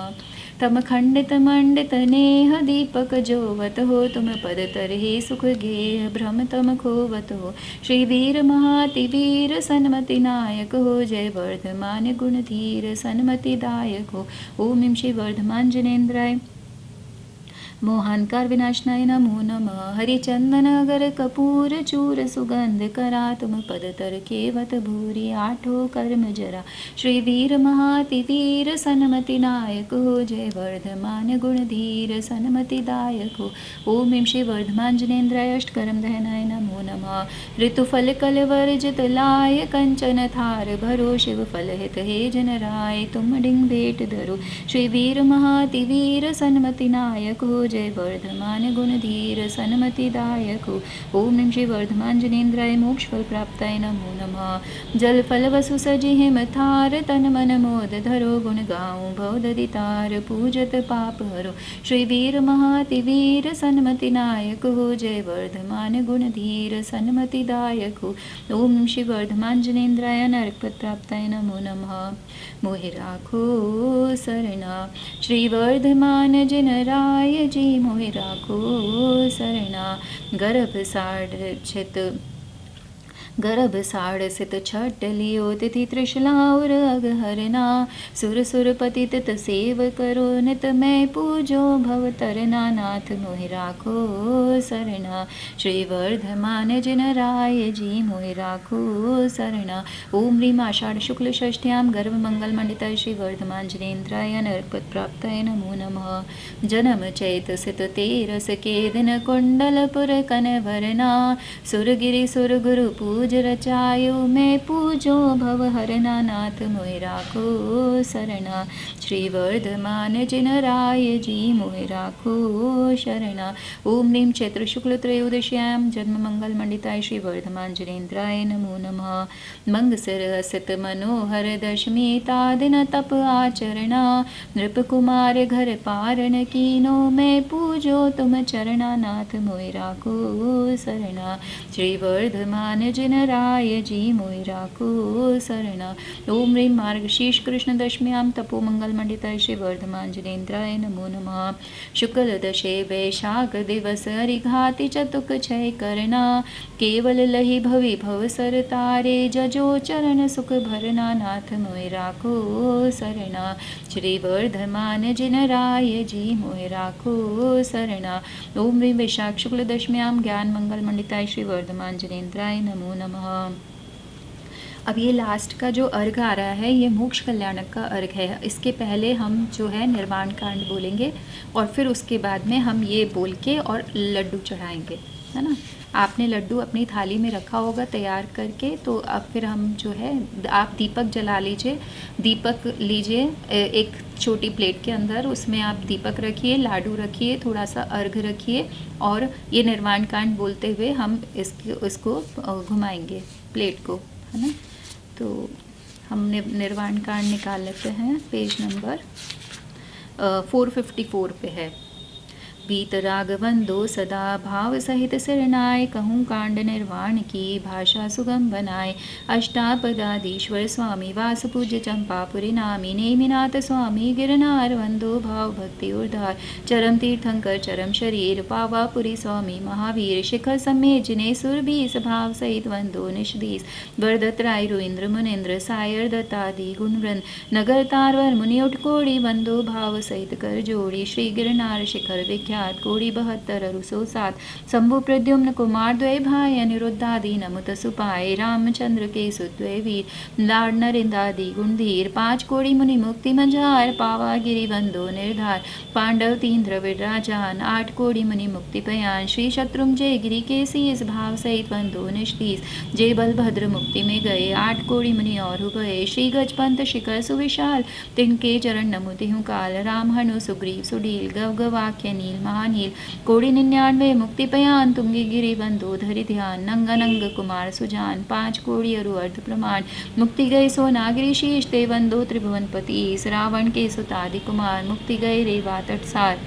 तम खंडित मंडित नेह दीपक जोवत हो तुम पद तरहे सुख गेह भ्रम तम खोवत हो। श्री वीर महाति वीर सन्मति नायक हो जय वर्धमान गुण धीर सन्मति दायक हो। ओम श्री वर्धमान जिनेन्द्राय मोहानकार विनाशनाय नमो नमः। हरिचंदन अगर कपूर चूर सुगंध करा तुम पद तर केवत भूरी आठो कर्म जरा। श्री वीर महाति वीर सन्मति नायक हो जय वर्धमान गुण धीर सन्मति दायक हो। ओम श्री वर्धमान जिनेन्द्राय अष्टकर्म दहनाय नमो नमः। ऋतुफल कल वर्जित लाय कंचन थार भरो शिव फल हित हे जन राय तुम डिंग भेट धरो। श्री वीर महाति वीर सन्मति नायक हो जय वर्धमान गुण धीर सन्मति दायक हो। ओम श्री वर्धमान जिनेन्द्राय मोक्ष फल प्राप्ताय नमो नमः। जल फल वसु सजि हिम थार तन मन मोद धरो गुण गाऊं भवदधि तार पूजत पाप हरो। श्री वीर महाति वीर सन्मति नायक हो जय वर्धमान गुण धीर सन्मति दायक हो। ओम श्री वर्धमान जिनेन्द्राय नरकपद प्राप्ताय नमो नमः। मोहि राखो सरना श्री वर्धमान जिन राय जी जी मोहि राखो सरना। गर्भ साढ़ सित छट लियो तिथि त्रिशला और अगहरना। सुर सुर पति तित सेव करो नित मैं पूजो भव तरना। नाथ मोहि राखो सरना। श्री वर्धमान जिन राय जी मोहि राखो सरना। ओम ह्रीं आषाढ़ शुक्ल षष्ठ्यां गर्भ मंगल मंडिताय श्री वर्धमान जिनेन्द्राय नरपत प्राप्ताय नमो नमः। जन्म चैत सित तेरस के दिन कुंडलपुर कनवरना। सुरगिरि सुर गुरु पूज रचायो मैं पूजो भव हरना। नाथ मोहि राखो सरना। श्री वर्धमान जिन राय जी मोहि राखो शरणा। ओम ह्रीं चैत्र शुक्ल त्रयोदश्यां जन्म मंगल मंडिताय श्री वर्धमान जिनेन्द्राय नमो नमः। मंगसर असित मनोहर दशमी ता दिन तप आचरणा। नृप कुमार घर पारण कीनो मैं पूजो तुम चरणा। नाथ मोहि राखो सरना। श्री वर्धमान जिन राय जी मोहि राखो सरना। ओम ह्रीं मार्गशीर्ष कृष्ण दशम्यां तपो मंगल मंडिताय श्री वर्धमान जिनेन्द्राय नमो नमः। शुक्ल दशे वैशाख दिवस हरिघाति चतुक छय करना। केवल लहि भवि भव सर तारे जजो चरण सुख भरना। नाथ मोहि राखो सरना। श्री वर्धमान जिन राय जी मोहि राखो सरना। ओम ह्रीं वैशाख शुक्ल दशम्यां ज्ञान मंगल मंडिताय श्री वर्धमान जिनेन्द्राय नमो नमः। अब ये लास्ट का जो अर्घ आ रहा है ये मोक्ष कल्याणक का अर्घ है। इसके पहले हम जो है निर्वाण कांड बोलेंगे और फिर उसके बाद में हम ये बोल के और लड्डू चढ़ाएंगे, है ना। आपने लड्डू अपनी थाली में रखा होगा तैयार करके, तो अब फिर हम जो है आप दीपक जला लीजिए। दीपक लीजिए एक छोटी प्लेट के अंदर, उसमें आप दीपक रखिए, लाडू रखिए, थोड़ा सा अर्घ रखिए और ये निर्वाण कांड बोलते हुए हम इसको घुमाएंगे प्लेट को, है ना। तो हम निर्वाण कांड निकाल लेते हैं। पेज नंबर 454 पे है। बीत रागवंदो सदा भाव सहित सिरनाय कहूँ कांड निर्वाण की भाषा सुगम बनाए। अष्टापदाधीश्वर स्वामी वास पूज्य चंपापुरी नामी नेमिनाथ स्वामी गिरनार वंदो भाव भक्ति उद्धार। चरम तीर्थंकर चरम शरीर पावापुरी स्वामी महावीर शिखर समेत जिने सुरभीस भाव सहित वंदो निषदीस। वरदत्त राय रुइंद्र मुनिंद्र सायर दत्तादि गुणवृंद नगर तारवर मुनि उठकोड़ी वंदो भाव सहित कर जोड़ी। श्री गिरनार शिखर विख्यात कोड़ी 72 अरुसो 7। शंभु प्रद्युम्न कुमार द्वय भाई अनिरुद्धादि नमुत सुपाए। रामचंद्र के सुद्वय वीर लाड नरिंदादि गुणधीर। 5 कोड़ी मुनि मुक्ति मंजार पावा गिरि वंदो निर्धार। पांडव 3 द्रविड़ राजान 8 कोड़ी मुनि मुक्ति पयान। श्री शत्रुम जय गिरि के शीस भाव सहित वंदो निष्ठीस। जय बलभद्र मुक्ति में गए 8 कोड़ी मुनि और गए। श्री गजपंत शिखर सुविशाल तिनके चरण नमुति हूँ काल। राम हनु सुग्रीव सुडील गव गवाक्य नील महानील। कोड़ी 99 मुक्ति पयान तुंगी गिरि बंदो धरि ध्यान। नंग कुमार सुजान 5 कोड़ी अरु अर्ध प्रमाण। मुक्ति गए सो नागरी शीष ते वंदो त्रिभुवन पति। रावण के सुतादि कुमार मुक्ति गए रेवा तटसार।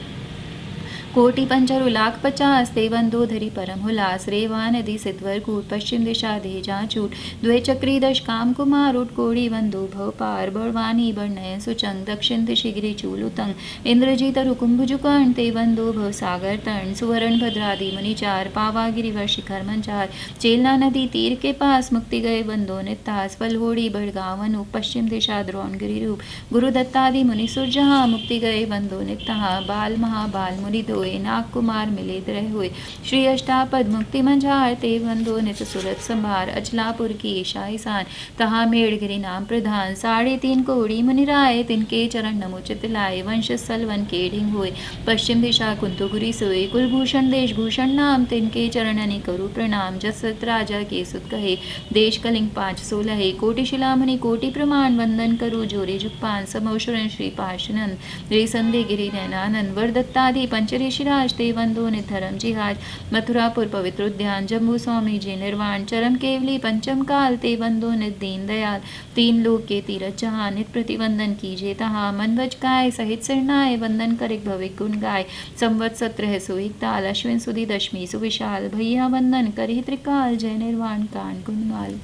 कोटि 5 लाख 50 ते वंदो धरि परम हुलास। रेवा नदी सिद्धवर कूट पश्चिम दिशा दे जाचूट। द्वे चक्री 10 काम कुमार उठ कोड़ी वंदो भव पार। बड़वानी बड़नय सुचंग दक्षिण दिशि गिरि चूल उतंग। इंद्रजीत रुकुंभुजुकर्ण ते वंदो भव सागर तर्ण। सुवर्ण भद्रादि मुनिचार पावा गिरिवर शिखर मंचार। चेलना नदी तीर के पास मुक्ति गए वंदो नितास। फलहोड़ी बड़गांव अनूप पश्चिम दिशा द्रोण गिरि रूप। गुरु दत्तादि मुनि सुरजहाँ मुक्ति गए वंदो नितहा। बाल महाबाल मुनि दो नाग कुमार मिले द्रह हुए। श्री अष्टापद मुक्ति मंझार ते वंदो नित सुरत संभार। अचलापुर की ईशा ईशान तहा मेढ़गिरि नाम प्रधान। 3.5 कोड़ी मुनिराय तिनके चरण नमोचित लाए। वंश सलवन के ढिंग हुए पश्चिम दिशा कुंतुगुरी सोए। कुलभूषण देशभूषण नाम तिनके चरणनि करू प्रणाम। जसत राजा के सुत कहे देश कलिंग 516। कोटि शिला मुनि कोटि प्रमाण वंदन करू जोरे जुगपान। समोशरण श्री पार्श्वनंद रे संदे गिरि नैनानंद। वरदत्तादि पंचरी राज ते वंदो निधरम जिहाज। मथुरापुर पवित्र उद्यान जम्बू स्वामी जी निर्वाण। चरम केवली पंचम काल ते वंदो नित दीन दयाल। 3 लोक के तीरथ जहाँ नित प्रतिवंदन कीजे तहाँ। मनवज काय सहित सिरनाय वंदन करिक भविक गुण गाय। संवत 17 सुहिक ताल अश्विन सुदी दशमी सुविशाल। भैया वंदन करि त्रिकाल जय निर्वाण कांड गुणमाल।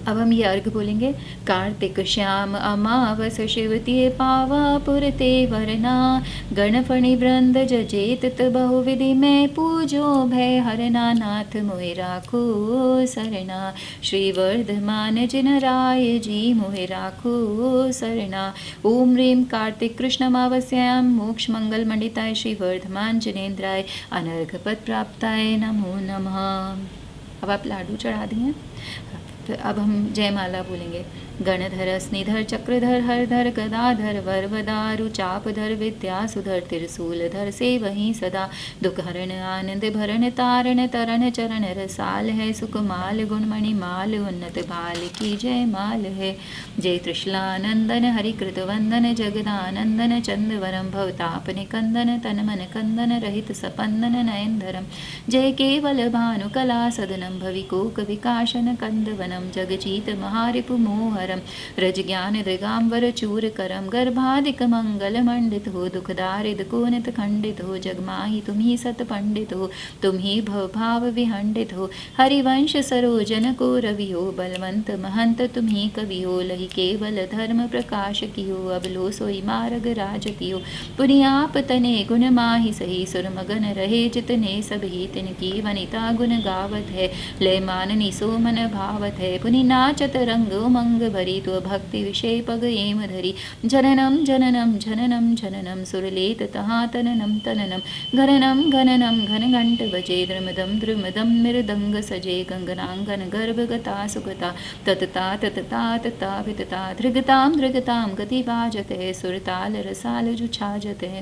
अब हम ये अर्घ बोलेंगे। कार्तिक श्याम अमावस शिवती पावा पुरते वरना, गणफणि वृंद जजेत बहुविधि में पूजो भय हरना, नाथ मोहि राखो सरना, श्री वर्धमान जिन राय जी मोहि राखो सरना। ओम ह्रीं कार्तिक कृष्णमावस्यां मोक्ष मंगल मंडिताय श्री वर्धमान जिनेन्द्राय अनर्घ पद प्राप्ताय नमो नमः। अब आप लाडू चढ़ा दिए। तो अब हम जयमाला बोलेंगे। गणधर स्निधर चक्रधर हरधर गदाधर वरवदारु चापधर विद्यासुधर त्रिशूलधर से वहीं सदा, दुख हरण आनंद भरण तारण तरण चरण रसाल है, सुकुमाल गुणमणि माल उन्नत भाल की जय माल है। जय त्रिशलानंदन हरिकृत वंदन जगदानंदन चंदवरम भवताप निकंदन तन मन कंदन रहित सपंदन नयनधरम, जय केवल भानु कला सदनम भविकोक विकाशन कंदवनम, जगजीत महारिपु मोहर रज ज्ञान दिगांबर चूर करम, गर्भाधिक मंगल मंडित हो, दुख दारिद कोनित खंडित हो, जगमाही तुम्ही सत पंडित हो, तुम्ही भव भाव विहंडित हो, हरिवंश सरोजन को रवि हो, बलवंत महंत तुम्ही कवि हो, लहि केवल धर्म प्रकाश की हो, अब लो सोई मार्ग राजती हो, पुनि आप तने गुण माही सही, सुर मगन रहे जितने सभी, तिनकी वनिता गुण गावत है, लय माननी सो मन भावत है, पुनि नाचत रंग उमंग भरी, तो भक्ति विषय पग एम धरी, जननम जननम जननम जननम, सुरलेत तहा तननम तननम, घननम घननम घन घंट बजे, द्रुमदम द्रुमदम मृदंग सजे, गंगनांगन गर्भ गता सुगता, ततता ततता तता वितता, धृगताम धृगताम गति बाजते, सुरताल रसाल जुछाजते,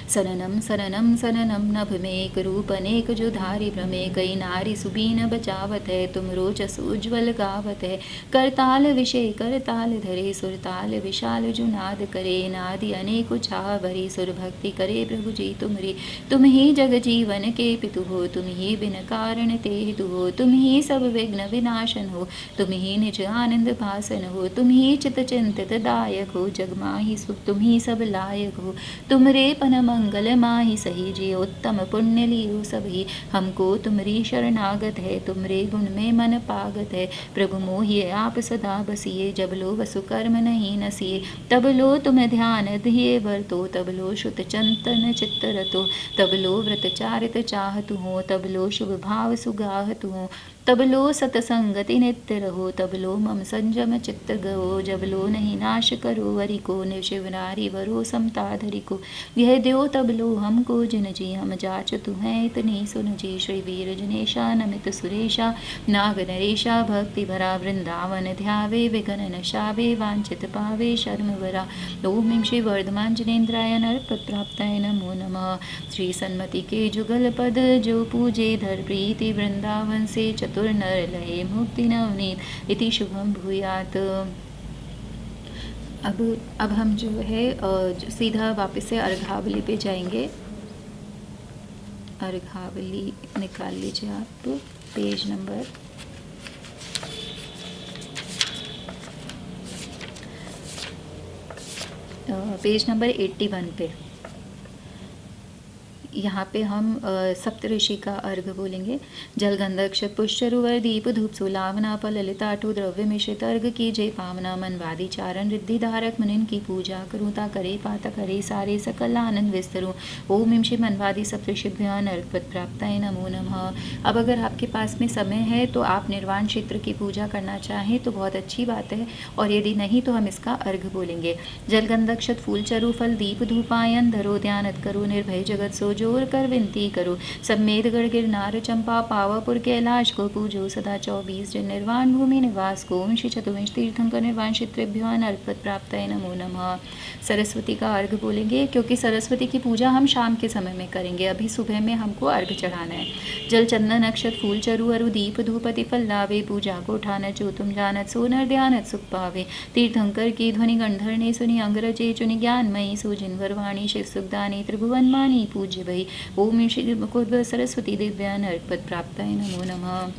सननम सननम सननम नभ में एक रूप अनेक जो धारी भ्रमे, कई नारी सुबीन बचावत है, तुम रोचस उज्ज्वल गावत है, करताल विषय करताल धरे, सुरताल विशाल जो नाद करे, नादि अनेक छा भरी, सुर भक्ति करे प्रभु जी तुमरी, तुम ही जग जीवन के पितु हो, तुम ही बिन कारण ते हेतु हो, तुम ही सब विघ्न विनाशन हो, तुम ही निज आनंद भासन हो, तुम ही चित चिंतित दायक हो, जग माही सुख तुम ही सब लायक हो, तुम रे पन मंगल माही सही, जी उत्तम पुण्य लियो सभी, हमको तुमरी शरणागत है, तुमरे गुण में मन पागत है, प्रभु मोहिए आप सदा बसिए, जब लो वसु कर्म नहीं नसिए, तब लो तुम ध्यान दिए वर्तो, तब लो श्रुत चंतन चित्त रतो, तब लो व्रत चारित चाहतु हो, तब लो शुभ भाव सुगाहतु हो, तब लो सतसंगति नित्य रहो, तब लो मम संजम चित्त गो, जब लो नहीं नाश करो वरि को, निशिव नारी वरो समता धरि को, यह देव तब लो हमको जिन जी, हम जाच तुम्हें इतनी सुन जी, श्री वीर जनेशा नमित सुरेशा, नाग नरेशा भक्ति भरा, वृंदावन ध्यावे विघन नशावे, वांछित पावे शर्म वरा, ओम हिम श्री वर्धमान जिनेन्द्राय नरपत प्राप्ताय नमो नमः। श्री सन्मति के जुगल पद जो पूजे धर प्रीति, वृंदावन से चतुर नर लहे मुक्ति नवनीत, इति शुभम भूयात। अब हम जो है सीधा वापस से अर्घावली पे जाएंगे। अर्घावली निकाल लीजिए आप, पेज नंबर पेज नंबर 81 पे। यहाँ पे हम सप्तऋषि का अर्घ बोलेंगे। जल गंधक्ष पुष्चरुवर दीप धूप सुलावना फल ललिताटु द्रव्य मिश्रित अर्घ की जय पावना, मनवादी चारण रिद्धि धारक मुनिन की पूजा करूता करे पाता करे, सारे सकल आनंद विस्तरू, ओम हिम श्री मनवादी सप्तऋषिभ्यान अर्घपद प्राप्ताय नमो नमः। अब अगर आपके पास में समय है तो आप निर्वाण क्षेत्र की पूजा करना चाहें तो बहुत अच्छी बात है, और यदि नहीं तो हम इसका अर्घ बोलेंगे। जल गंधक्षत फूल चरु फल दीप धूपायन धरो, ध्यानत करो निर्भय जगत सो जोर कर विनती करो, सब मेदगढ़ गिरनार चंपा पावापुर कैलाश को पूजो, सदा 24 दिन निर्वाण भूमि निवास को, ओम श्री चतुर्विंश तीर्थंकर निर्वाण क्षेत्रेभ्यान अर्घपद प्राप्ताय नमो नमः। सरस्वती का अर्घ बोलेंगे, क्योंकि सरस्वती की पूजा हम शाम के समय में करेंगे, अभी सुबह में हमको अर्घ चढ़ाना है। जल चंदन अक्षत फूल चरु अरु दीप धूपति फल लावे, पूजा को ठानत जो तुम जानत सोनर ध्यानत सुख पावे, तीर्थंकर की ध्वनि गंधर ने सुनी अंगरजे चुनि ज्ञानमयी, सुजिनवर वाणी शिव सुखदानी त्रिभुवन मानी पूज्य भई, ओम श्री मुकुद सरस्वती दिव्यान अर्घपद प्राप्ताय नमो नमः।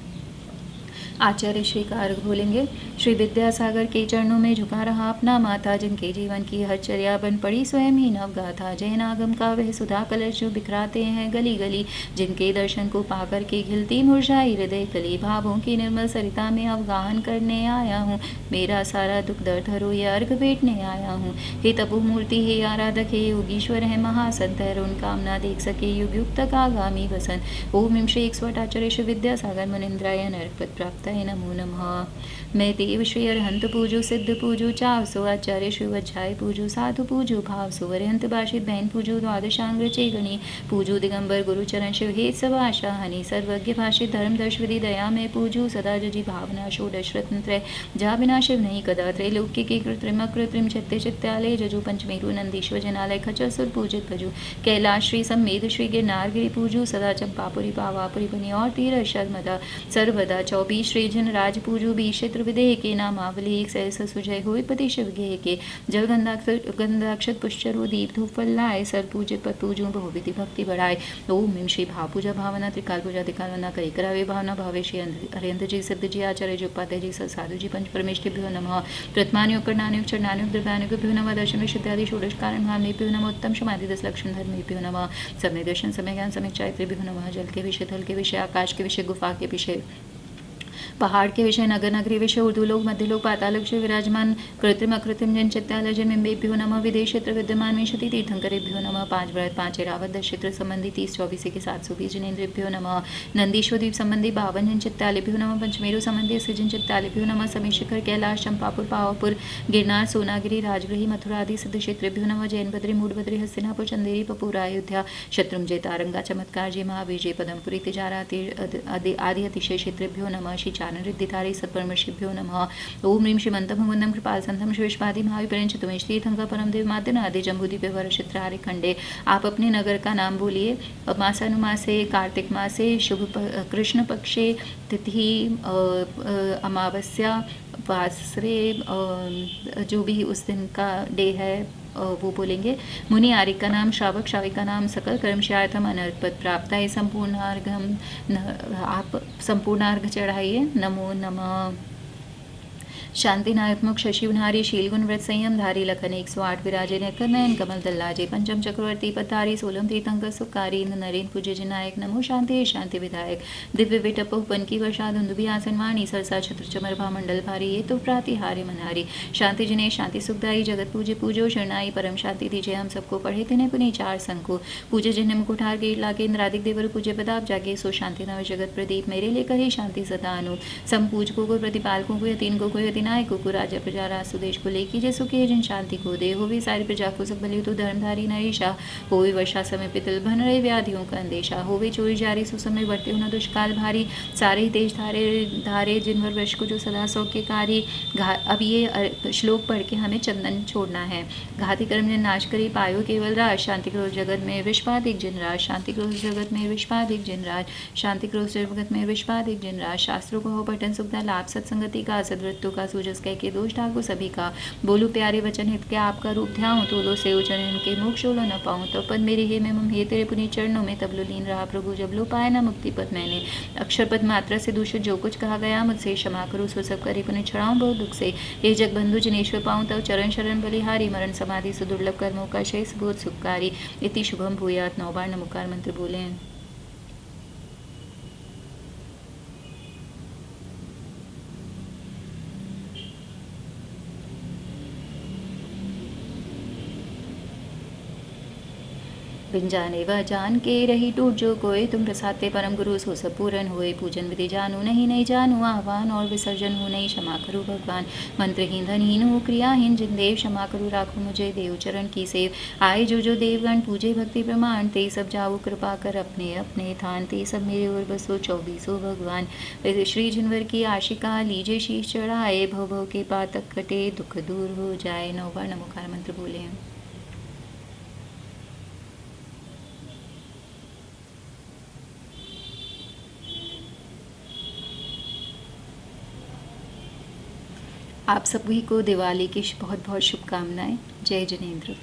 आचार्य श्री का अर्घ बोलेंगे। श्री विद्यासागर के चरणों में झुका रहा अपना माथा, जिनके जीवन की हर चर्या बन पड़ी स्वयं ही नवगाथा। जैन आगम का वह सुधा कलश जो बिखराते हैं गली गली, जिनके दर्शन को पाकर के खिलती मुरझाई हृदय कली। भावों की निर्मल सरिता में अवगाहन करने आया हूँ, मेरा सारा दुख दर्द हरो ये अर्घ भेटने आया हूँ। हे तपो मूर्ति, हे आराधक, हे योगीश्वर, है महासंत, है उन कामना देख सके युग युग तक आगामी वसन। ओम हिम श्री 108 आचार्य श्री विद्यासागर मुनिंद्राय नरपत प्राप्त नमो नमः। मैं देव श्री अरहंत पूजो, सिद्ध पूजो, चाव सो आचार्य श्री वज्जाय पूजो, साधु पूजो, भाव सो अरहंत भाषित बहन पूजो, द्वादशांग्र चेगणी पूजो, दिगंबर गुरु चरण शिव हे सब आशा हनि, सर्वज्ञ भाषित धर्म दर्श विधि दया में पूजो, सदा जजी भावना षोडश रत्न त्रय, जा बिना शिव नहीं कदा, त्रैलोक्य के कृत्रिम अकृत्रिम चित्ते चित्तालय जजो, पंचमेरु नंदीश्वर जनालय खचर सुर पूजित भजो, कैलाश श्री सम्मेद श्री गिरनार गिरि पूजो, सदा चंपापुरी पावापुरी बनी और तीर शर्मदा सर्वदा। 24 श्री जन राज पूजो, 20 क्षेत्र विदेह के नामावली, एक सहस सुजय हुए पति शिव गेह के, जल गंधाक्षत पुष्चरु दीप धूप फल लाए, सर पूजित पद पूजो, बहुविधि भक्ति बढ़ाए। ओम हिम श्री भाव पूजा भावना, त्रिकाल पूजा त्रिकाल वंदना, कई करावे भावना भावे श्री अरिहंत जी, सिद्ध जी, आचार्य जी, उपाध्याय जी, साधु जी, पंच परमेश्वरेभ्यो नमः। प्रथमान्युग करणान्युग चरणान्युग द्रव्यान्युगभ्यो नमः। दर्शन इत्यादि षोडश कारण भावनेभ्यो नमः। उत्तम समाधि 10 लक्षण धर्मेभ्यो नमः। समय दर्शन समय ज्ञान समय चारित्र्यभ्यो नमः। जल के विषय, थल के विषय, आकाश के विषय, गुफा के विषय, पहाड़ के विषय, नगर नगरी विषय, उर्दू लोग, मध्य लोग, पाताल विषय, विराजमान कृत्रिम अकृत्रिम जन चित्तालय जन्मेभ्यो नमः। विदेश क्षेत्र विद्यमान विंशति तीर्थंकरेभ्यो नमः। 5 व्रत 5 एरावत 10 क्षेत्र संबंधी 30 24 के 720 जनेन्द्रेभ्यो नमः। नंदीश्वर द्वीप संबंधी 52 जन चित्तालयभ्यो नमः। पंचमेरु संबंधी 80 जन चित्तालयभ्यो नमः। समी शिखर, कैलाश, चंपापुर, पावापुर, गिरनार, सोनागिरी, राजगृही, मथुरा आदि सिद्ध क्षेत्रेभ्यो नमः। जैन बद्री, मूडबद्री, हस्तिनापुर, चंदेरी, पपूरा, अयोध्या, शत्रुंजय, तारंगा, चमत्कार जय, महावीर जय, पदमपुरी, तिजारा आदि अतिशय क्षेत्रेभ्यो नमः। श्री चारण रिद्धिधारी सत्परमेश्वरेभ्यो नमः। ओम ह्रीं श्रीमंतम मुकुंदम कृपाल संतम शिवेशपादी महाविपरिंच तुमेश तीर्थंकर परम देव माद्य आदि जम्बूदीप वर क्षेत्रारि खंडे। आप अपने नगर का नाम बोलिए। मासानुमासे, कार्तिक मासे, शुभ कृष्ण पक्षे, तिथि अमावस्या, वासरे, जो भी उस दिन का डे है वो बोलेंगे। मुनि आर्य का नाम, श्रावक श्राविक का नाम, सकल कर्मशार्थम अनर्पद प्राप्त है। संपूर्णार्घ आप संपूर्णार्घ चढ़ाइए। नमो नमः। शांति नायकमुख शशिवनारी शील गुण व्रत संयम धारी लखन 108 विराजे नेत्र नयन कमल दल्लाजे पंचम चक्रवर्ती पतारी 16 तीर्थंकर सुकारी इंद्र नरेन पूज्य जनायक। नमो शांति शांति विधायक। दिव्य विटप उपन की वर्षा धुंदुभी आसन वाणी सरसा छत्र चमर भामंडल भारी ये तो प्रातिहारी मनारी। शांति जिन्हें शांति सुखदाई जगत पूज्य पूजो शरणाई परम शांति दीजिए हम सबको। पढ़े तिन्हें पुनि 4 संको पूज्य जिन्हें मुकुठार गे लागे इंद्रादिक देवर पूज्य प्रताप जागे। सो शांति नव जगत प्रदीप मेरे लेकर ही शांति सदा अनु। सम पूजकों को प्रतिपालकों को यतीन को नायकों को राजा प्रजा राज सुदेश को लेकी जय सुखी जिन शांति को दे। हो भी सारी प्रजा को सब बलियो तो धर्मधारी नरेशा। हो भी वर्षा समय पितल भन रहे व्याधियों का अंदेशा। हो भी चोरी जारी सुसमय बढ़ते हो न दुष्काल भारी। सारे ही तेज धारे धारे जिनवर वृक्ष को जो सदा सौख्यकारी। अब ये श्लोक पढ़ के हमें चंदन छोड़ना है। घाती कर्म जिन नाश करी पायो केवल राज। शांति क्रोध जगत में विश्वाधिक जिन राज। शांति क्रोध जगत में विश्वाधिक जिन राज। शांति क्रोध जगत में विश्वाधिक जिन राज। शास्त्रों को हो पठन सुखदा लाभ सत्संगति का सदवृत्तों का सूजस कह के दोष ठाकुर सभी का। बोलू प्यारे वचन हित के आपका रूप ध्याऊं। तोलो से उचरण के मोक्ष ओलो न पाऊं। तो पद मेरे हे मैं मम हे तेरे पुनी चरणों में तब लो लीन रहा प्रभु जब लो पाया ना मुक्ति पद मैंने। अक्षर पद मात्रा से दूषित जो कुछ कहा गया मुझसे क्षमा करो। सो सब करी पुनि छड़ाऊं बहुत दुख से। हे जग बंधु जिनेश्वर पाऊं तब चरण शरण बलिहारी। मरण समाधि सुदुर्लभ कर्मों का शेष बोध सुखकारी। इति शुभम भूयात। 9 बार नमोकार मंत्र बोले। बिन जाने वह जान के रही टूट जो कोई। तुम प्रसादते परम गुरु सो सब पूरन हुए। पूजन विधि जानू नहीं जानू। आह्वान और विसर्जन हो नहीं क्षमा करो भगवान। मंत्रहीन धनहीन हो क्रियाहीन जिन देव। क्षमा करो राखो मुझे देव चरण की सेव। आए जो देवगण पूजे भक्ति प्रमाण। ते सब जाओ कृपा कर अपने अपने थान। ते सब मेरे और बसो 24 भगवान। श्री जिनवर की आशिका लीजे शीश चढ़ाए। भव भव के पातक कटे दुख दूर हो जाए। 9 बार नमोकार मंत्र बोले। आप सभी को दिवाली की बहुत बहुत शुभकामनाएं। जय जिनेंद्र।